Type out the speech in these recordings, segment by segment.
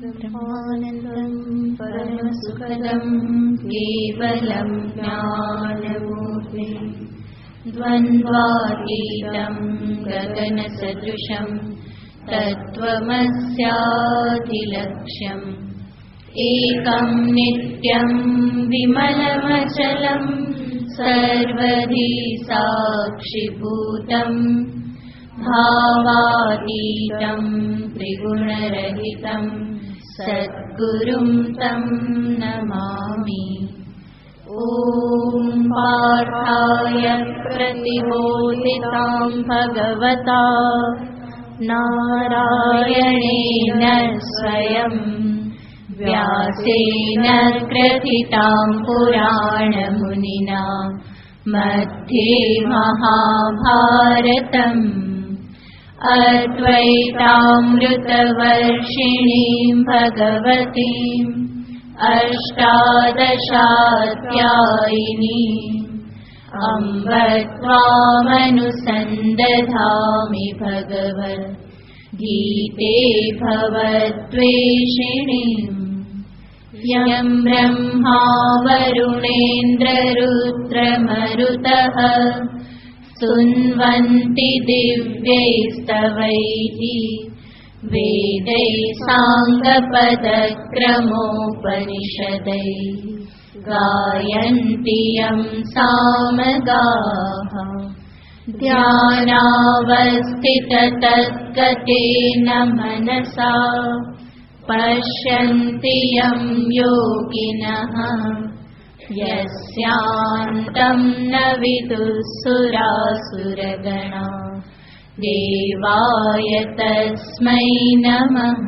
ब्रह्मानन्दं परमसुखदं केवलं ज्ञानमूर्तिं द्वन्द्वातीतं गगनसदृशं तत्त्वमस्याधिलक्ष्यम् एकं नित्यं विमलमचलं सर्वधी साक्षिभूतं भावातीतं त्रिगुणरहितं सद्गुरुं तं नमामि। ॐ पार्थाय प्रतिबोधितां भगवता नारायणेन स्वयं व्यासेन ग्रथितां पुराणमुनिना मध्ये महाभारतम् अद्वैतामृतवर्षिणीं भगवतीम् अष्टादशाध्यायिनीम् अम्ब त्वामनुसन्दधामि भगवद्गीते भवद्वेषिणीम् यं ब्रह्मा वरुणेन्द्ररुद्रमरुतः स्तुन्वन्ति दिव्यैस्तवैः वेदैः साङ्गपदक्रमोपनिषदैः गायन्ति यं सामगाः ध्यानावस्थिततद्गतेन मनसा पश्यन्ति यं योगिनः यस्यान्तं न विदुःसुरासुरगणा देवाय तस्मै नमः।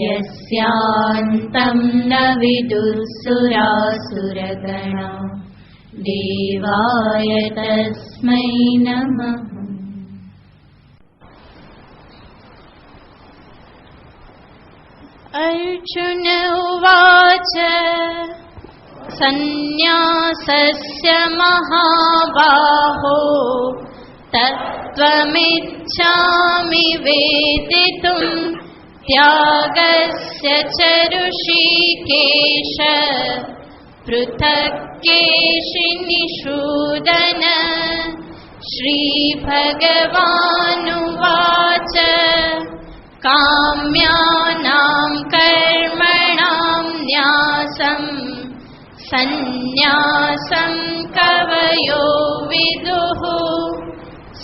यस्यान्तं न विदुःसुरासुरगणा देवाय तस्मै नमः। अर्जुन उवाच सन्न्यासस्य महाबाहो तत्त्वमिच्छामि वेदितुं त्यागस्य च ऋषिकेश पृथक् केशिनिषूदन। श्रीभगवानुवाच काम्यानां कर्मणां न्यासं सन्न्यासं कवयो विदुः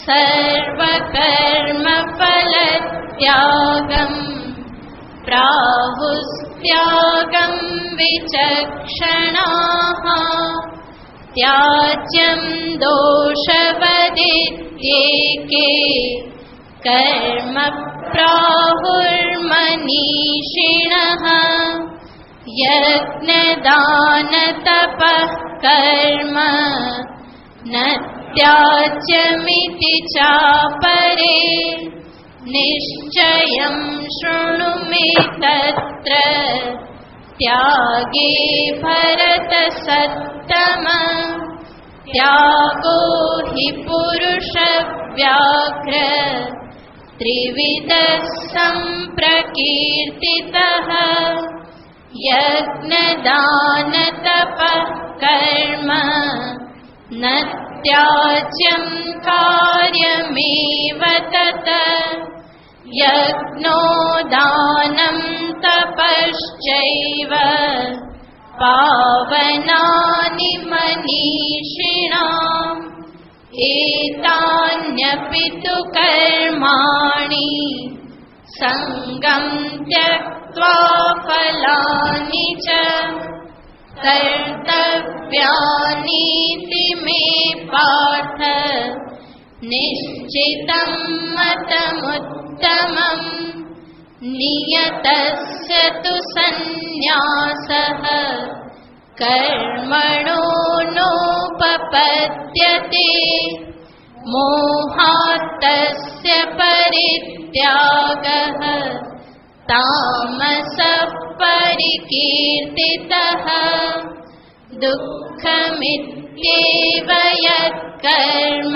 सर्वकर्मफलत्यागं प्राहुस्त्यागं विचक्षणाः। त्याज्यं दोषवदित्येके कर्म प्राहुर्मनीषिणः। यज्ञदानतपः कर्म न त्याज्यमिति चापरे निश्चयं शृणु मे तत्र त्यागे भरतसत्तम। त्यागो हि पुरुषव्याघ्र त्रिविधः सम्प्रकीर्तितः यज्ञदानतपः कर्म न त्याज्यं कार्यमेव तत्। यज्ञो दानं तपश्चैव पावनानि मनीषिणाम्। एतान्यपि तु कर्माणि सङ्गं त्यक्त्वा फलानि च कर्तव्यानीति मे पार्थ निश्चितं मतमुत्तमम्। नियतस्य तु सन्न्यासः कर्मणो नोपपद्यते मोहात् तस्य परित्यागः तामसः परिकीर्तितः। दुःखमित्येव यत्कर्म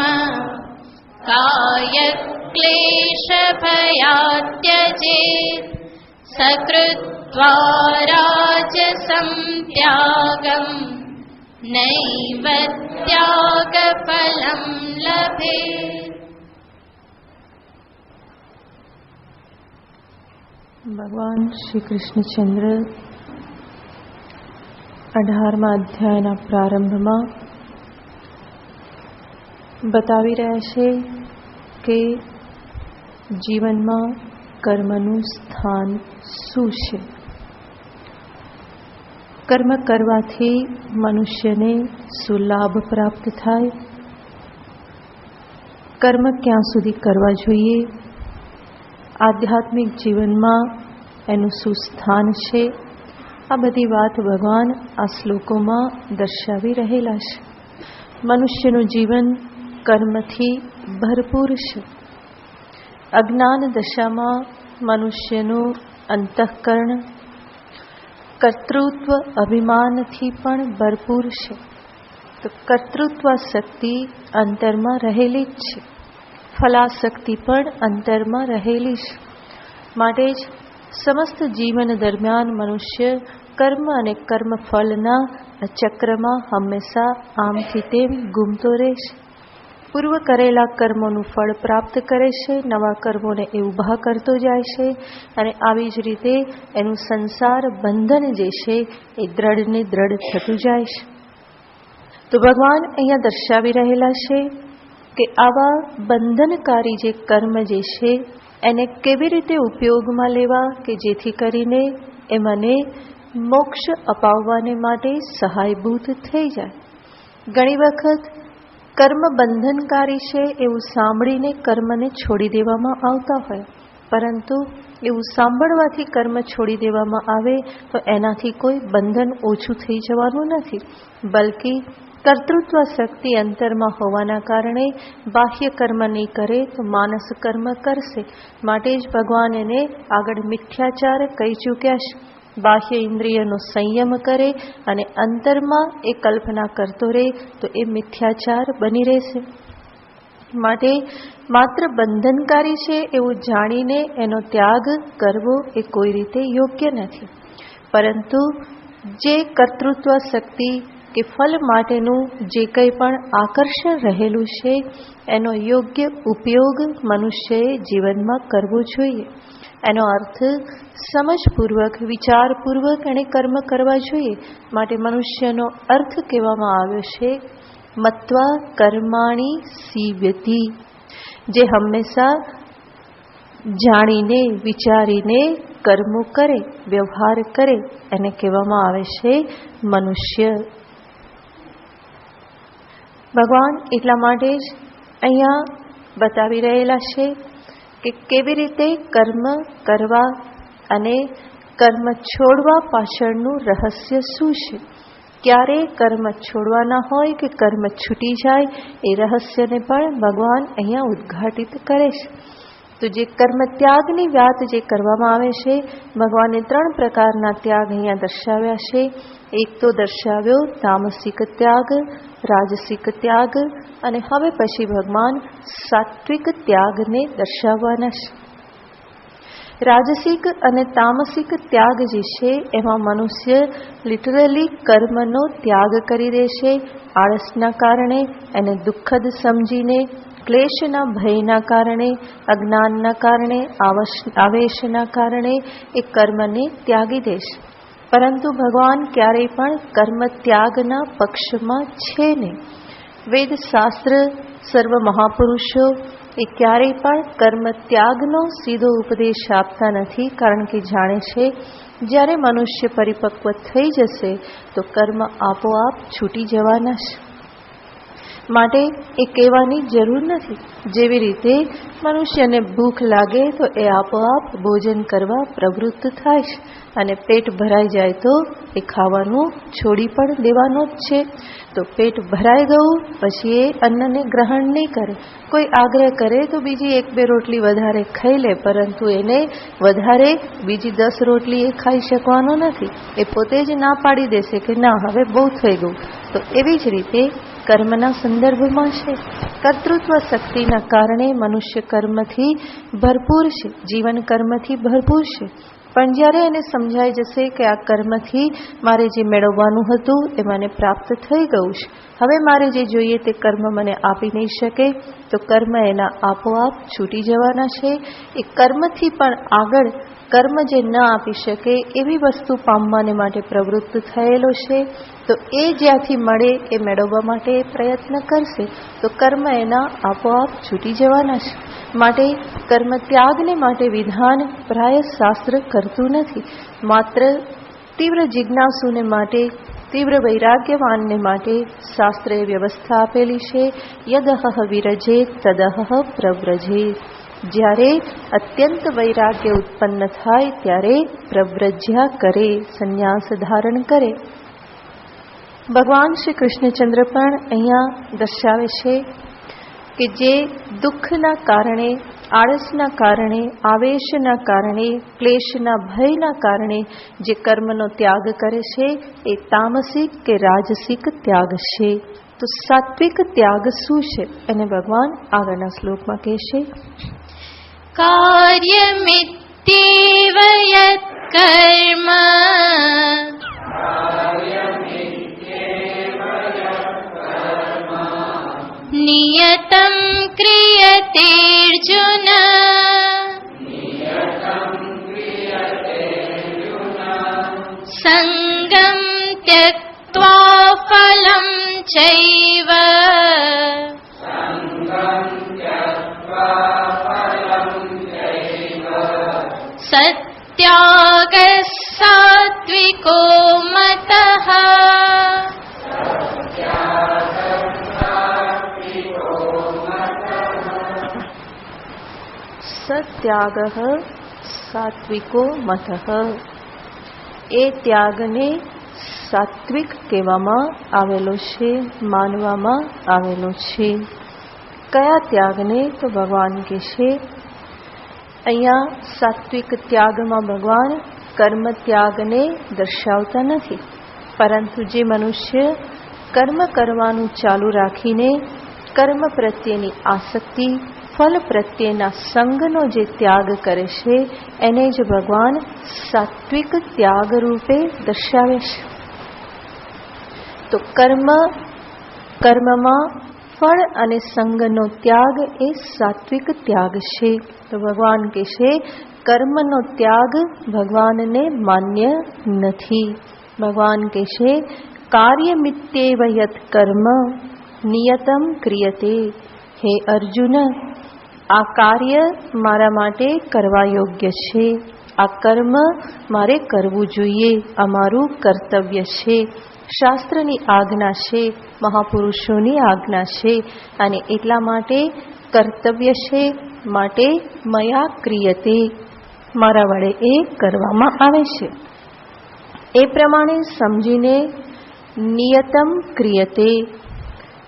कायक्लेशकरं क्लेशभयात् त्यजेत् सकृत्वा राजसं त्यागम् नैव त्यागफलं लभेत्। ભગવાન શ્રી કૃષ્ણચંદ્ર 18મા અધ્યાયના પ્રારંભમાં બતાવી રહ્યા છે કે જીવનમાં કર્મનું સ્થાન શું છે. કર્મ કરવાથી મનુષ્યને શું લાભ પ્રાપ્ત થાય, કર્મ ક્યાં સુધી કરવા જોઈએ, આધ્યાત્મિક જીવનમાં એનું શું સ્થાન છે, આ બધી વાત ભગવાન આ શ્લોકોમાં દર્શાવી રહેલા છે. મનુષ્યનું જીવન કર્મથી ભરપૂર છે. અજ્ઞાન દશામાં મનુષ્યનું અંતઃકરણ કર્તૃત્વ અભિમાનથી પણ ભરપૂર છે. તો કર્તૃત્વ શક્તિ અંતરમાં રહેલી જ છે, ફલાશક્તિ પણ અંતરમાં રહેલી છે. માટે જ સમસ્ત જીવન દરમિયાન મનુષ્ય કર્મ અને કર્મફળના ચક્રમાં હંમેશા આમથી તેમ ઘૂમતો રહેશે. પૂર્વ કરેલા કર્મોનું ફળ પ્રાપ્ત કરે છે, નવા કર્મોને એ ઊભા કરતો જાય છે અને આવી જ રીતે એનું સંસાર બંધન જે છે એ દ્રઢ ને દ્રઢ થતું જાય છે. તો ભગવાન અહીંયા દર્શાવી રહેલા છે કે આવા બંધનકારી જે કર્મ જે છે એને કેવી રીતે ઉપયોગમાં લેવા કે જેથી કરીને એ મને મોક્ષ અપાવવાને માટે સહાયભૂત થઈ જાય. ઘણી વખત કર્મ બંધનકારી છે એવું સાંભળીને કર્મને છોડી દેવામાં આવતા હોય, પરંતુ એવું સાંભળવાથી કર્મ છોડી દેવામાં આવે તો એનાથી કોઈ બંધન ઓછું થઈ જવાનું નથી, બલ્કિ કર્તૃત્વ શક્તિ અંતરમાં હોવાના કારણે બાહ્ય કર્મ નહીં કરે તો માનસ કર્મ કરશે. માટે જ ભગવાન એને આગળ મિથ્યાચાર કહી ચૂક્યા છે. બાહ્ય ઇન્દ્રિયનો સંયમ કરે અને અંતરમાં એ કલ્પના કરતો રહે તો એ મિથ્યાચાર બની રહેશે. માટે માત્ર બંધનકારી છે એવું જાણીને એનો ત્યાગ કરવો એ કોઈ રીતે યોગ્ય નથી, પરંતુ જે કર્તૃત્વ શક્તિ કે ફલ માટેનું જે કંઈ પણ આકર્ષણ રહેલું છે એનો યોગ્ય ઉપયોગ મનુષ્યએ જીવનમાં કરવો જોઈએ. એનો અર્થ સમજપૂર્વક વિચારપૂર્વક એને કર્મ કરવા જોઈએ. માટે મનુષ્યનો અર્થ કહેવામાં આવ્યો છે મત્વા કર્માણી સીવ્યતિ, જે હંમેશા જાણીને વિચારીને કર્મો કરે, વ્યવહાર કરે, એને કહેવામાં આવે છે મનુષ્ય. ભગવાન એટલા માટે જ અહીંયા બતાવી રહેલા છે કે કેવી રીતે કર્મ કરવા અને કર્મ છોડવા પાછળનું રહસ્ય શું છે. ક્યારે કર્મ છોડવાના હોય કે કર્મ છૂટી જાય એ રહસ્યને પણ ભગવાન અહીંયા ઉદ્ઘાટિત કરે છે. તો જે કર્મ ત્યાગની વાત જે કરવામાં આવે છે, ભગવાને 3 પ્રકારના ત્યાગ અહીંયા દર્શાવ્યા છે. એક તો દર્શાવ્યો તામસિક ત્યાગ, રાજસિક ત્યાગ અને હવે પછી ભગવાન સાત્વિક ત્યાગને દર્શાવવાના છે. રાજસિક અને તામસિક ત્યાગ જે છે એમાં મનુષ્ય લિટરલી કર્મનો ત્યાગ કરી દે છે. આળસના કારણે, એને દુઃખદ સમજીને, ક્લેશના ભયના કારણે, અજ્ઞાનના કારણે, આવેશના કારણે એ કર્મને ત્યાગી દેશે. પરંતુ ભગવાન ક્યારેય પણ કર્મ ત્યાગના પક્ષમાં છે નહીં. વેદ શાસ્ત્ર સર્વ મહાપુરુષો એ ક્યારેય પણ કર્મ ત્યાગનો સીધો ઉપદેશ આપતા નથી, કારણ કે જાણે છે જ્યારે મનુષ્ય પરિપક્વ થઈ જશે તો કર્મ આપોઆપ છૂટી જવાના છે. માટે એ કહેવાની જરૂર નથી. જેવી રીતે મનુષ્યને ભૂખ લાગે તો એ આપોઆપ ભોજન કરવા પ્રવૃત્ત થાય છે અને પેટ ભરાઈ જાય તો એ ખાવાનું છોડી પણ દેવાનો જ છે. તો પેટ ભરાઈ ગયું પછી એ અન્નને ગ્રહણ નહીં કરે. કોઈ આગ્રહ કરે તો બીજી 1-2 રોટલી વધારે ખાઈ લે, પરંતુ એને વધારે બીજી 10 રોટલી એ ખાઈ શકવાનો નથી. એ પોતે જ ના પાડી દેશે કે ના, હવે બહુ થઈ ગયું. તો એવી જ રીતે કર્મના સંદર્ભમાં છે. કર્તૃત્વ શક્તિના કારણે મનુષ્ય કર્મથી ભરપૂર છે, જીવન કર્મથી ભરપૂર છે. પણ જ્યારે એને સમજાઈ જશે કે આ કર્મથી મારે જે મેળવવાનું હતું એ મને પ્રાપ્ત થઈ ગયું છે, હવે મારે જે જોઈએ તે કર્મ મને આપી નહીં શકે, તો કર્મ એના આપોઆપ છૂટી જવાના છે. એ કર્મથી પણ આગળ કર્મ જે ન આપી શકે એવી વસ્તુ પામવાને માટે પ્રવૃત્ત થયેલો છે, તો એ જ્યાંથી મળે એ મેળવવા માટે પ્રયત્ન કરશે, તો કર્મ એના આપોઆપ છૂટી જવાના છે. માટે કર્મ ત્યાગને માટે વિધાન પ્રાય શાસ્ત્ર કરતું નથી. માત્ર તીવ્ર જિજ્ઞાસુને માટે, તીવ્ર વૈરાગ્યવાનને માટે શાસ્ત્રએ વ્યવસ્થા આપેલી છે. યદહ વિરજેત તદહ પ્રવ્રજેત. જ્યારે અત્યંત વૈરાગ્ય ઉત્પન્ન થાય ત્યારે પ્રવ્રજ્યા કરે, સંન્યાસ ધારણ કરે. ભગવાન શ્રી કૃષ્ણચંદ્ર પણ અહીંયા દર્શાવે છે કે જે દુઃખના કારણે, આળસના કારણે, આવેશના કારણે, ક્લેશના ભયના કારણે જે કર્મનો ત્યાગ કરે છે એ તામસિક કે રાજસિક ત્યાગ છે. તો સાત્વિક ત્યાગ શું છે એને ભગવાન આગળના શ્લોકમાં કહેશે. કાર્યમિત્યેવ યત્ કર્મ નિયતં ક્રિયતે અર્જુન સંગમ ત્યક્ત્વા ફલં ચૈવ સત્યાગः સાત્વિકો મતઃ. સત્યાગઃ સાત્વિકો મતઃ. એ ત્યાગને સાત્વિક કહેવામાં આવેલો છે, માનવામાં આવેલો છે. કયા ત્યાગને? તો ભગવાન કહેશે અહીંયા સાત્વિક ત્યાગમાં ભગવાન કર્મ ત્યાગને દર્શાવતા નથી, પરંતુ જે મનુષ્ય કર્મ કરવાનું ચાલુ રાખીને કર્મ પ્રત્યેની આસક્તિ, ફલ પ્રત્યેના સંગનો જે ત્યાગ કરે છે એને જ ભગવાન સાત્વિક ત્યાગ રૂપે દર્શાવે છે. તો કર્મમાં ફળ અને સંગનો ત્યાગ એ સાત્વિક ત્યાગ છે. તો ભગવાન કહેશે કર્મનો ત્યાગ ભગવાનને માન્ય નથી. ભગવાન કહેશે કાર્યમિત્યેવ યત્ કર્મ નિયતમ ક્રિયતે. હે અર્જુન, આ કાર્ય મારા માટે કરવા યોગ્ય છે, આ કર્મ મારે કરવું જોઈએ, આ મારું કર્તવ્ય છે, શાસ્ત્રની આજ્ઞા છે, મહાપુરુષોની આજ્ઞા છે, અને એટલા માટે કર્તવ્ય છે, માટે મયા ક્રિયતે, મારા વડે એ કરવામાં આવે છે. એ પ્રમાણે સમજીને નિયતમ ક્રિયતે,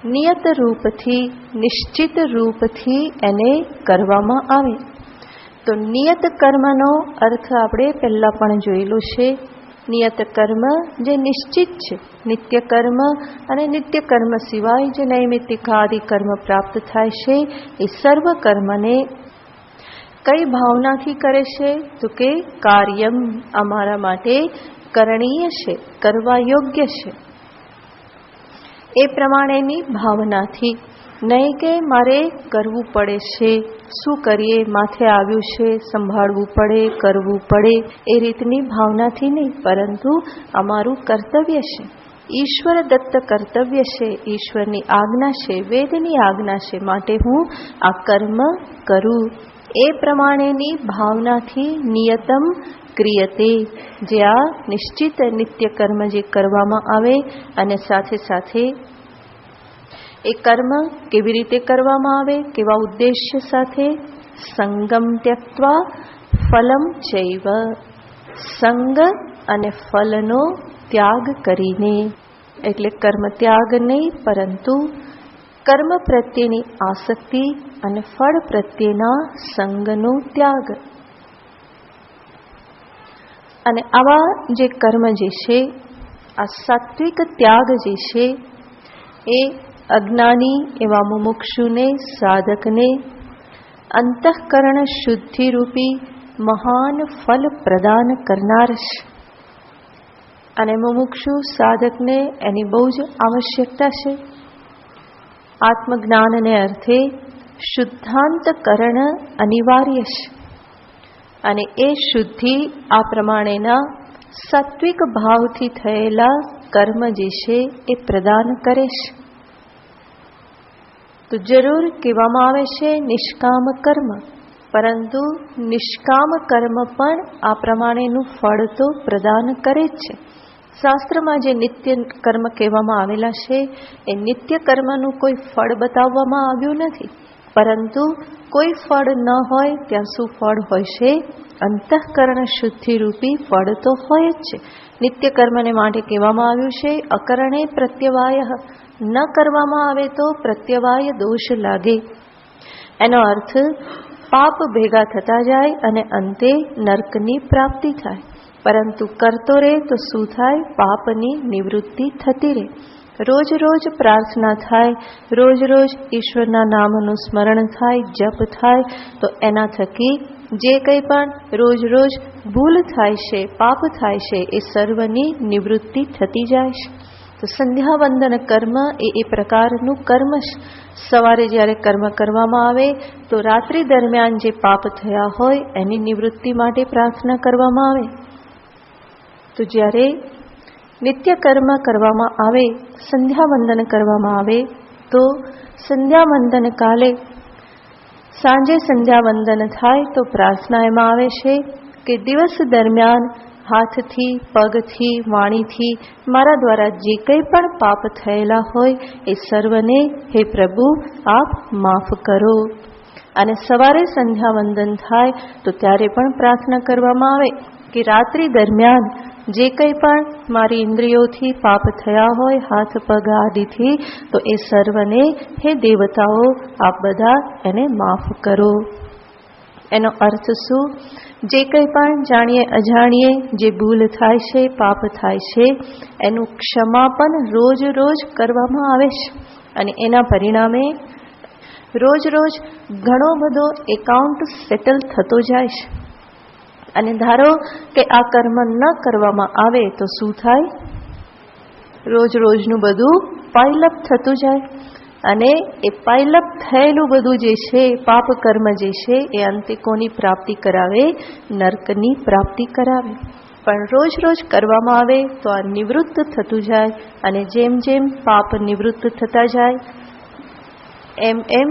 નિયત રૂપથી, નિશ્ચિત રૂપથી એને કરવામાં આવે. તો નિયત કર્મનો અર્થ આપણે પહેલા પણ જોયેલો છે. નિયત કર્મ જે નિશ્ચિત છે, નિત્ય કર્મ અને નિત્ય કર્મ સિવાય જે નૈમિત્તિકાદિ કર્મ પ્રાપ્ત થાય છે એ સર્વ કર્મને કઈ ભાવનાથી કરે છે? તો કે કાર્યમ, અમારા માટે કરણીય છે, કરવા યોગ્ય છે, એ પ્રમાણેની ભાવનાથી. નહીં કે મારે કરવું પડે છે, શું કરીએ, માથે આવ્યું છે, સંભાળવું પડે, કરવું પડે, એ રીતની ભાવનાથી નહીં, પરંતુ અમારું કર્તવ્ય છે, ઈશ્વર દત્ત કર્તવ્ય છે, ઈશ્વરની આજ્ઞા છે, વેદની આજ્ઞા છે, માટે હું આ કર્મ કરું. એ પ્રમાણેની ભાવનાથી નિયતમ ક્રિયતે, જે આ નિશ્ચિત નિત્ય કર્મ જે કરવામાં આવે, અને સાથે સાથે એ કર્મ કેવી રીતે કરવામાં આવે, કેવા ઉદ્દેશ્ય સાથે? સંગમ ત્યક્ત્વા ફલમ ચૈવ, સંગ અને ફલનો ત્યાગ કરીને. એટલે કર્મ ત્યાગ નહીં, પરંતુ કર્મ પ્રત્યેની આસક્તિ અને ફળ પ્રત્યેના સંગનો ત્યાગ. અને આવા જે કર્મ જે છે, આ સાત્વિક ત્યાગ જે છે એ અજ્ઞાની એવા મુમુક્ષુને, સાધકને અંતઃકરણ શુદ્ધિરૂપી મહાન ફલ પ્રદાન કરનાર છે. અને મુમુક્ષુ સાધકને એની બહુ જ આવશ્યકતા છે. આત્મજ્ઞાનને અર્થે શુદ્ધાંતકરણ અનિવાર્ય છે. અને એ શુદ્ધિ આ પ્રમાણેના સાત્વિક ભાવથી થયેલા કર્મ જે છે એ પ્રદાન કરે છે. તો જરૂર કહેવામાં આવે છે નિષ્કામ કર્મ, પરંતુ નિષ્કામ કર્મ પણ આ પ્રમાણેનું ફળ તો પ્રદાન કરે જ છે. શાસ્ત્રમાં જે નિત્ય કર્મ કહેવામાં આવેલા છે એ નિત્ય કર્મનું કોઈ ફળ બતાવવામાં આવ્યું નથી, પરંતુ કોઈ ફળ ન હોય ત્યાં શું ફળ હોય છે? અંતઃકરણ શુદ્ધિરૂપી ફળ તો હોય જ છે. નિત્ય કર્મને માટે કહેવામાં આવ્યું છે અકરણે પ્રત્યવાય, ન કરવામાં આવે તો પ્રત્યવાય દોષ લાગે. એનો અર્થ પાપ ભેગા થતા જાય અને અંતે નરકની પ્રાપ્તિ થાય. પરંતુ કરતો રહે તો શું થાય? પાપની નિવૃત્તિ થતી રહે. રોજ રોજ પ્રાર્થના થાય, રોજ રોજ ઈશ્વરના નામનું સ્મરણ થાય, જપ થાય, તો એના થકી જે કંઈ પણ રોજ રોજ ભૂલ થાય છે, પાપ થાય છે, એ સર્વની નિવૃત્તિ થતી જાય છે. તો સંધ્યાવંદન કર્મ એ પ્રકારનું કર્મ છે. સવારે જ્યારે કર્મ કરવામાં આવે તો રાત્રિ દરમિયાન જે પાપ થયા હોય એની નિવૃત્તિ માટે પ્રાર્થના કરવામાં આવે. તો જ્યારે નિત્ય કર્મ કરવામાં આવે, સંધ્યાવંદન કરવામાં આવે, તો સંધ્યાવંદન કાલે સાંજે સંધ્યાવંદન થાય તો પ્રાર્થના એમાં આવે છે કે દિવસ દરમિયાન હાથથી, પગથી, વાણીથી મારા દ્વારા જે કંઈ પણ પાપ થયેલા હોય એ સર્વને હે પ્રભુ આપ માફ કરો. અને સવારે સંધ્યાવંદન થાય તો ત્યારે પણ પ્રાર્થના કરવામાં આવે કે રાત્રિ દરમિયાન જે કંઈ પણ મારી ઇન્દ્રિયોથી પાપ થયા હોય, હાથ પગ આદિથી, તો એ સર્વને હે દેવતાઓ આપ બધા એને માફ કરો. એનો અર્થ શું? જે કંઈ પણ જાણીએ અજાણીએ જે ભૂલ થાય છે, પાપ થાય છે, એનું ક્ષમાપન રોજ રોજ કરવામાં આવે છે. અને એના પરિણામે રોજ રોજ ઘણો બધો એકાઉન્ટ સેટલ થતો જાય છે. અને ધારો કે આ કર્મ ન કરવામાં આવે તો શું થાય? રોજ રોજનું બધું પાઇલઅપ થતું જાય. અને એ પાઇલઅપ થયેલું બધું જે છે, પાપ કર્મ જે છે, એ અંતે કોની પ્રાપ્તિ કરાવે? નરકની પ્રાપ્તિ કરાવે. પણ રોજ રોજ કરવામાં આવે તો આ નિવૃત્ત થતું જાય. અને જેમ જેમ પાપ નિવૃત્ત થતા જાય એમ એમ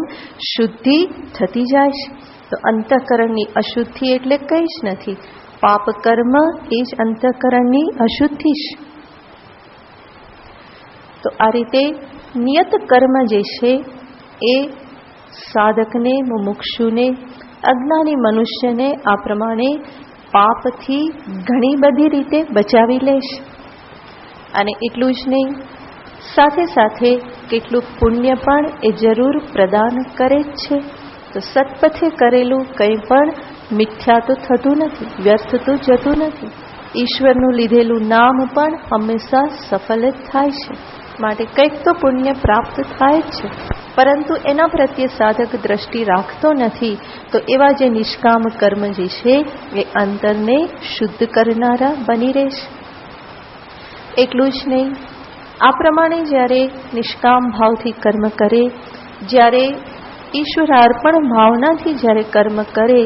શુદ્ધિ થતી જાય છે. તો અંતઃકરણની અશુદ્ધિ એટલે કંઈ જ નથી. પાપ કર્મ એ જ અંતઃકરણની અશુદ્ધિ છે. તો આ રીતે નિયત કર્મ જે છે એ સાધકને, મુમુક્ષુને, અજ્ઞાની મનુષ્યને આ પ્રમાણે પાપથી ઘણી બધી રીતે બચાવી લેશે. અને એટલું જ નહીં, સાથે સાથે કેટલું પુણ્ય પણ એ જરૂર પ્રદાન કરે જ છે. તો સત્પથે કરેલું કંઈ પણ મિથ્યા તો થતું નથી, વ્યર્થ તો જતું નથી. ઈશ્વરનું લીધેલું નામ પણ હંમેશા સફળ જ થાય છે. માટે કંઈક તો પુણ્ય પ્રાપ્ત થાય જ છે, પરંતુ એના પ્રત્યે સાધક દ્રષ્ટિ રાખતો નથી. તો એવા જે નિષ્કામ કર્મ જે છે એ અંતરને શુદ્ધ કરનારા બની રહેશે. એટલું જ નહીં, આ પ્રમાણે જ્યારે નિષ્કામ ભાવથી કર્મ કરે, જ્યારે ઈશ્વરાર્પણ ભાવનાથી જ્યારે કર્મ કરે,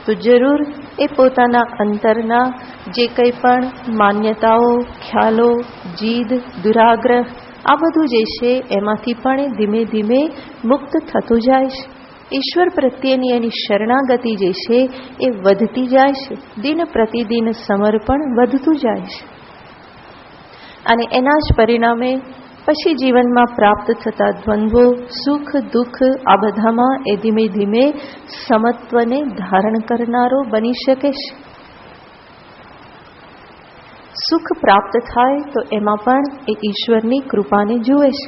તો જરૂર એ પોતાના અંતરના જે કંઈ પણ માન્યતાઓ, ખ્યાલો, જીદ, દુરાગ્રહ, આ બધું જે છે એમાંથી પણ ધીમે ધીમે મુક્ત થતું જાય છે. ઈશ્વર પ્રત્યેની એની શરણાગતિ જે છે એ વધતી જાય છે. દિન પ્રતિદિન સમર્પણ વધતું જાય છે. અને એના જ પરિણામે પછી જીવનમાં પ્રાપ્ત થતા દ્વંદ્વો, સુખ દુઃખ, આ બધામાં એ ધીમે ધીમે સમત્વને ધારણ કરનારો બની શકે છે. સુખ પ્રાપ્ત થાય તો એમાં પણ એ ઈશ્વરની કૃપાને જુએ છે.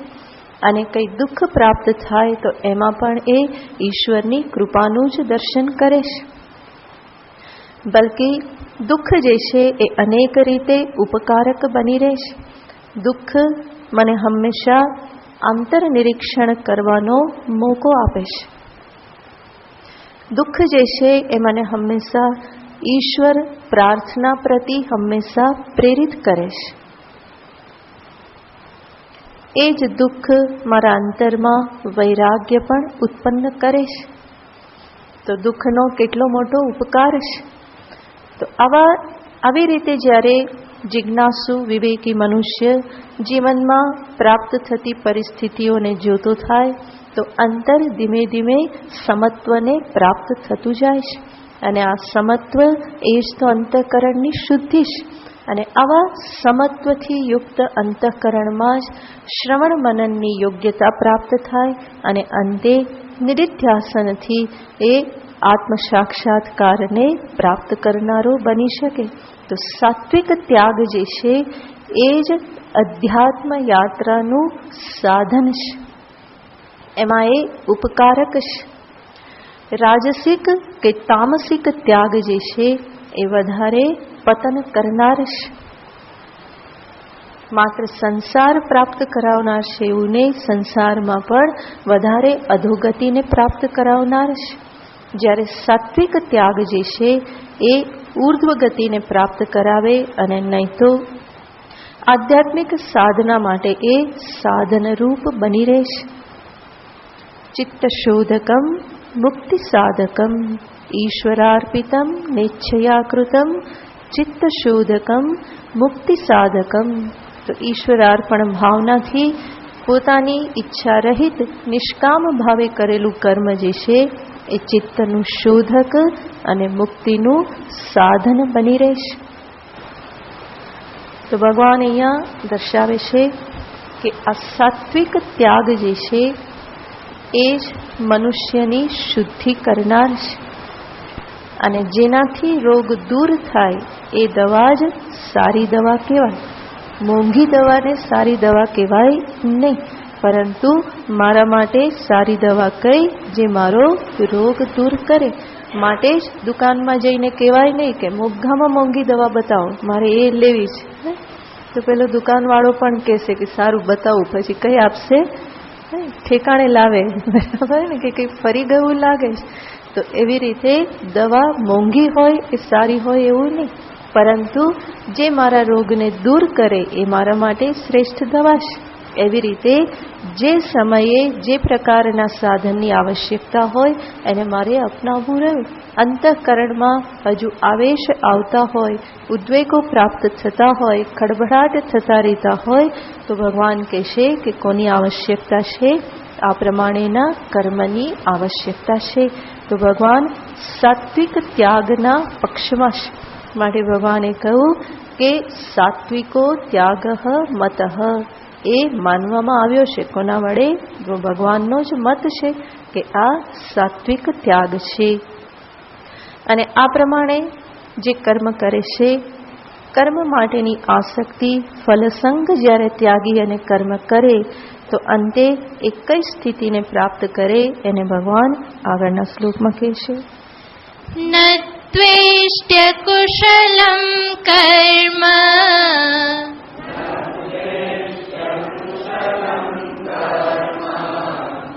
અને કંઈ દુઃખ પ્રાપ્ત થાય તો એમાં પણ એ ઈશ્વરની કૃપાનું જ દર્શન કરે છે. બલકે દુઃખ જે છે એ અનેક રીતે ઉપકારક બની રહે છે. દુઃખ મને હંમેશા આંતર નિરીક્ષણ કરવાનો મોકો આપે છે. દુઃખ જે છે એ મને હંમેશા ઈશ્વર પ્રાર્થના પ્રતિ હંમેશા પ્રેરિત કરે છે. એ જ દુઃખ મારા અંતરમાં વૈરાગ્ય પણ ઉત્પન્ન કરે છે. તો દુઃખનો કેટલો મોટો ઉપકાર છે. તો આવી રીતે જ્યારે જિજ્ઞાસુ વિવેકી મનુષ્ય જીવનમાં પ્રાપ્ત થતી પરિસ્થિતિઓને જોતો થાય તો અંતર ધીમે ધીમે સમત્વને પ્રાપ્ત થતું જાય છે. અને આ સમત્વ એ જ તો અંતઃકરણની શુદ્ધિ છે. અને આવા સમત્વથી યુક્ત અંતઃકરણમાં જ શ્રવણ મનનની યોગ્યતા પ્રાપ્ત થાય અને અંતે નિધિધ્યાસનથી એ આત્મ સાક્ષાત્કારને પ્રાપ્ત કરનારો બની શકે. તો સાત્વિક ત્યાગ જે છે એ જ અધ્યાત્મ યાત્રાનું સાધન છે. એમાં એ ઉપકારક છે. રાજસિક કે તામસિક ત્યાગ જે છે એ વધારે પતન કરનાર છે. માત્ર સંસાર પ્રાપ્ત કરાવનાર છે એવું નહીં, સંસારમાં પણ વધારે અધોગતિને પ્રાપ્ત કરાવનાર છે. જ્યારે સાત્વિક ત્યાગ જે છે એ ઊર્ધ્વ ગતિને પ્રાપ્ત કરાવે અને નહીં તો આધ્યાત્મિક સાધના માટે એ સાધનરૂપ બની રહેશે. ચિત્ત શોધકમ મુક્તિ સાધકમ ઈશ્વરાર્પિતમ નિશ્ચયાકૃતમ ચિત્ત શોધકમ મુક્તિ સાધકમ. તો ઈશ્વરાર્પણ ભાવનાથી પોતાની ઈચ્છા રહિત નિષ્કામ ભાવે કરેલું કર્મ જે છે એ ચિત્તનું શોધક અને મુક્તિનું સાધન બની રહેશે. તો ભગવાન અહીંયા દર્શાવે છે કે આ સાત્વિક ત્યાગ જે છે એ જ મનુષ્યની શુદ્ધિ કરનાર છે. અને જેનાથી રોગ દૂર થાય એ દવા જ સારી દવા કહેવાય. મોંઘી દવાને સારી દવા કહેવાય નહીં, પરંતુ મારા માટે સારી દવા કઈ જે મારો રોગ દૂર કરે. માટે જ દુકાનમાં જઈને કહેવાય નહીં કે મોંઘામાં મોંઘી દવા બતાવો, મારે એ લેવી છે. તો પેલો દુકાનવાળો પણ કહેશે કે સારું બતાવું, પછી કઈ આપશે, ઠેકાણે લાવે, બરાબર ને, કે કંઈ ફરી ગયું લાગે છે. તો એવી રીતે દવા મોંઘી હોય એ સારી હોય એવું નહીં, પરંતુ જે મારા રોગને દૂર કરે એ મારા માટે શ્રેષ્ઠ દવા છે. એવી રીતે જે સમયે જે પ્રકારના સાધનની આવશ્યકતા હોય એને મારે અપનાવવું રહ્યું. અંતઃકરણમાં હજુ આવેશ આવતા હોય, ઉદ્વેગો પ્રાપ્ત થતા હોય, ખડભડાટ થતા રહેતા હોય તો ભગવાન કહેશે કે કોની આવશ્યકતા છે? આ પ્રમાણેના કર્મની આવશ્યકતા છે. તો ભગવાન સાત્વિક ત્યાગના પક્ષમાં છે. માટે ભગવાને કહ્યું કે સાત્વિકો ત્યાગ મતઃ. એ માનવામાં આવ્યો છે કોના વડે? ભગવાનનો જ મત છે કે આ સાત્વિક ત્યાગ છે. અને આ પ્રમાણે જે કર્મ કરે છે, કર્મ માટેની આસક્તિ ફલસંગ જ્યારે ત્યાગી અને કર્મ કરે તો અંતે એક કઈ સ્થિતિને પ્રાપ્ત કરે એને ભગવાન આગળના શ્લોકમાં કહે છે. ન ત્વેષ્ટ્ય કુશલમ કર્મ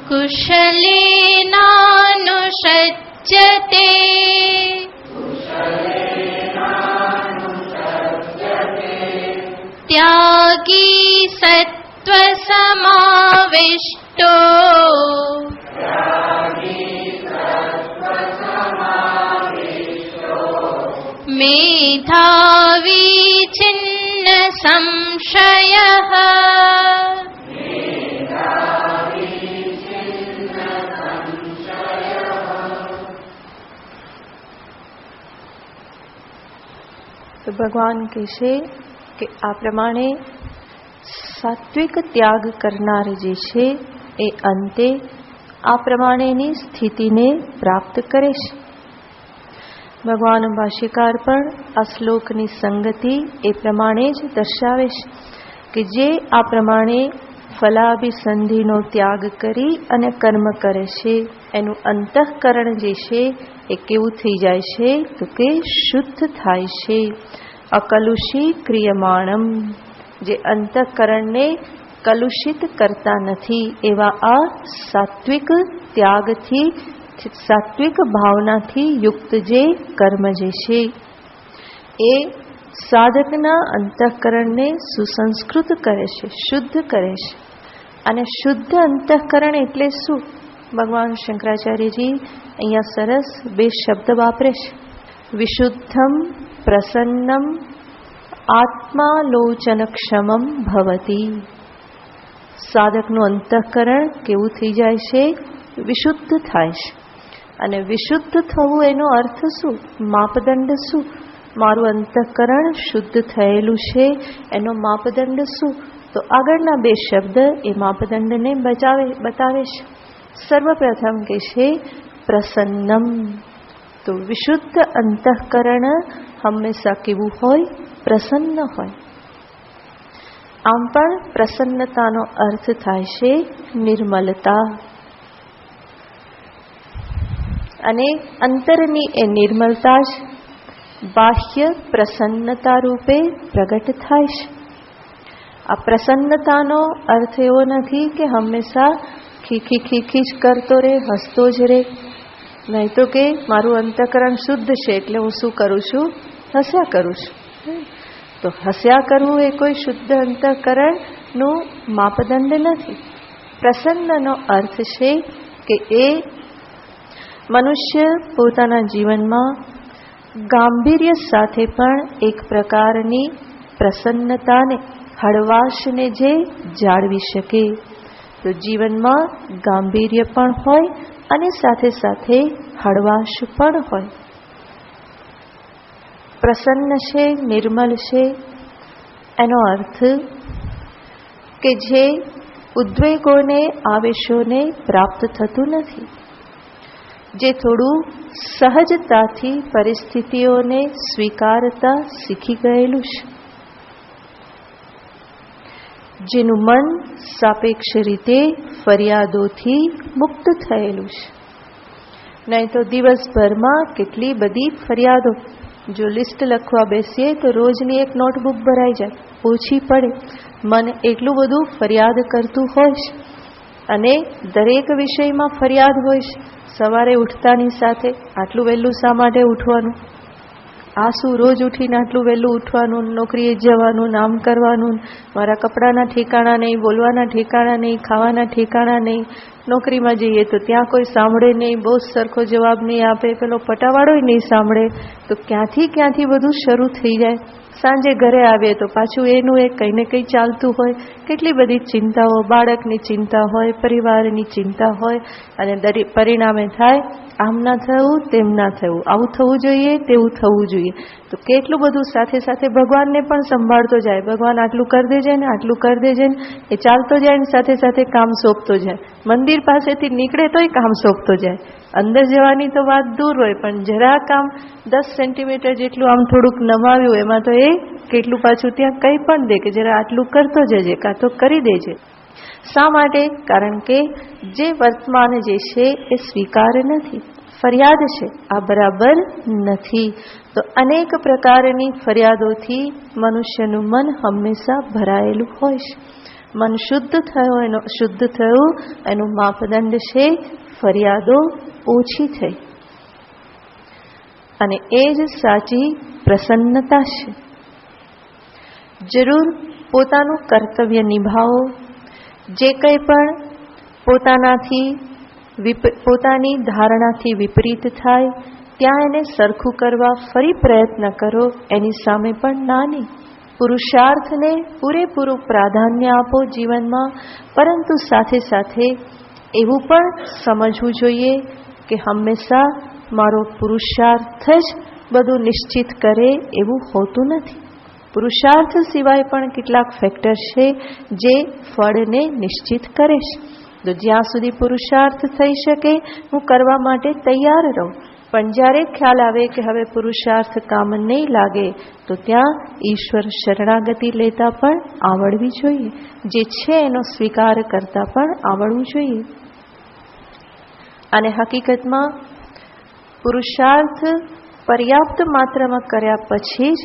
કુશલેનાનુષજ્યતે ત્યાગી સત્વસમાવિષ્ટો મેધાવી છિન્ન સંશયઃ. તો ભગવાન કહેશે કે આ પ્રમાણે સાત્વિક ત્યાગ કરનાર જે છે એ અંતે આ પ્રમાણેની સ્થિતિને પ્રાપ્ત કરે છે. ભગવાન ભાષ્યકાર પણ આ શ્લોકની સંગતિ એ પ્રમાણે જ દર્શાવે છે કે જે આ પ્રમાણે ફલાભિસંધિનો ત્યાગ કરી અને કર્મ કરે છે એનું અંતઃકરણ જે છે એ કેવું થઈ જાય છે? તો કે શુદ્ધ થાય છે. અકલુષી ક્રિયમાણમ. જે અંતઃકરણને કલુષિત કરતા નથી એવા આ સાત્વિક ત્યાગથી, સાત્વિક ભાવનાથી યુક્ત જે કર્મ જે છે એ સાધકના અંતઃકરણને સુસંસ્કૃત કરે છે, શુદ્ધ કરે છે. અને શુદ્ધ અંતઃકરણ એટલે શું? ભગવાન શંકરાચાર્યજી અહીંયા સરસ બે શબ્દ વાપરે છે. વિશુદ્ધમ પ્રસન્નમ આત્માલોચનક્ષમમ ભવતી. સાધકનું અંતઃકરણ કેવું થઈ જાય છે? વિશુદ્ધ થાય છે. અને વિશુદ્ધ થવું એનો અર્થ શું? માપદંડ શું? મારું અંતઃકરણ શુદ્ધ થયેલું છે એનો માપદંડ શું? તો આગળના બે શબ્દ એ માપદંડને બતાવે છે. સર્વપ્રથમ કે છે પ્રસન્નમ. તો વિશુદ્ધ અંતઃકરણ હંમેશા કેવું હોય? પ્રસન્ન હોય. આમ પણ પ્રસન્નતાનો અર્થ થાય છે નિર્મલતા. અને અંતરની એ નિર્મલતા જ બાહ્ય પ્રસન્નતા રૂપે પ્રગટ થાય છે. આ પ્રસન્નતાનો અર્થ એવો નથી કે હંમેશા ખીખી જ કરતો રહે, હસતો જ રહે. નહીં તો કે મારું અંતઃકરણ શુદ્ધ છે એટલે હું શું કરું છું? હસ્યા કરું છું. તો હસ્યા કરવું એ કોઈ શુદ્ધ અંતઃકરણનું માપદંડ નથી. પ્રસન્નનો અર્થ છે કે એ મનુષ્ય પોતાના જીવનમાં ગાંભીર્ય સાથે પણ એક પ્રકારની પ્રસન્નતાને, હળવાશને જે જાળવી શકે. તો જીવનમાં ગાંભીર્ય પણ હોય અને સાથે સાથે હળવાશ પણ હોય. પ્રસન્ન છે, નિર્મલ છે એનો અર્થ કે જે ઉદ્વેગોને, આવેશોને પ્રાપ્ત થતું નથી. જે થોડું સહજતાથી પરિસ્થિતિઓને સ્વીકારતા શીખી ગયેલું છે. જેનું મન સાપેક્ષ રીતે ફરિયાદોથી મુક્ત થયેલું છે. નહીં તો દિવસભરમાં કેટલી બધી ફરિયાદો. જો લિસ્ટ લખવા બેસીએ તો રોજની એક નોટબુક ભરાઈ જાય, ઓછી પડે. મન એટલું બધું ફરિયાદ કરતું હોય છે અને દરેક વિષયમાં ફરિયાદ હોય છે. સવારે ઉઠતાની સાથે આટલું વહેલું શા માટે ઉઠવાનું? આ શું રોજ ઉઠીને આટલું વહેલું ઉઠવાનું, નોકરીએ જવાનું, આમ કરવાનું, મારા કપડાના ઠેકાણા નહીં, બોલવાના ઠેકાણા નહીં, ખાવાના ઠેકાણા નહીં. નોકરીમાં જઈએ તો ત્યાં કોઈ સાંભળે નહીં, બહુ સરખો જવાબ નહીં આપે, પેલો પટાવાળો નહીં સાંભળે. તો ક્યાંથી બધું શરૂ થઈ જાય. સાંજે ઘરે આવીએ તો પાછું એનું એક કંઈ ને કંઈ ચાલતું હોય. કેટલી બધી ચિંતાઓ, બાળકની ચિંતા હોય, પરિવારની ચિંતા હોય. અને દરેક પરિણામે થાય આમ ના થયું, તેમ ના થયું, આવું થવું જોઈએ, તેવું થવું જોઈએ. તો કેટલું બધું સાથે સાથે ભગવાનને પણ સંભાળતો જાય. ભગવાન આટલું કરી દેજે ને, આટલું કરી દેજે ને, એ ચાલતો જાય ને સાથે સાથે કામ સોંપતો જાય. મંદિર પાસેથી નીકળે તોય કામ સોંપતો જાય. અંદર જવાની તો વાત દૂર હોય, પણ જરા કામ 10 સેન્ટીમીટર જેટલું આમ થોડુંક નમાવ્યું એમાં તો એ કેટલું પાછું ત્યાં કંઈ પણ દે કે જરા આટલું કરતો જજે, કાં તો કરી દેજે. શા માટે? કારણ કે જે વર્તમાન જે છે એ સ્વીકાર નથી, ફરિયાદ છે, આ બરાબર નથી. તો અનેક પ્રકારની ફરિયાદોથી મનુષ્યનું મન હંમેશા ભરાયેલું હોય છે. મન શુદ્ધ થયું એનું માપદંડ છે ફરિયાદો ઓછી થઈ. અને એ જ સાચી પ્રસન્નતા છે. જરૂર પોતાનું કર્તવ્ય નિભાવો. જે કંઈ પણ પોતાની ધારણાથી વિપરીત થાય ત્યાં એને સરખું કરવા ફરી પ્રયત્ન કરો. એની સામે પણ નાની પુરુષાર્થને પૂરેપૂરું પ્રાધાન્ય આપો જીવનમાં. પરંતુ સાથે સાથે એવું પણ સમજવું જોઈએ કે હંમેશા મારો પુરુષાર્થ જ બધું નિશ્ચિત કરે એવું હોતું નથી. પુરુષાર્થ સિવાય પણ કેટલાક ફેક્ટર છે જે ફળને નિશ્ચિત કરે છે. તો જ્યાં સુધી પુરુષાર્થ થઈ શકે હું કરવા માટે તૈયાર રહું. પણ જ્યારે ખ્યાલ આવે કે હવે પુરુષાર્થ કામ નહીં લાગે તો ત્યાં ઈશ્વર શરણાગતિ લેતા પણ આવડવી જોઈએ. જે છે એનો સ્વીકાર કરતા પણ આવડવું જોઈએ. અને હકીકતમાં પુરુષાર્થ પર્યાપ્ત માત્રામાં કર્યા પછી જ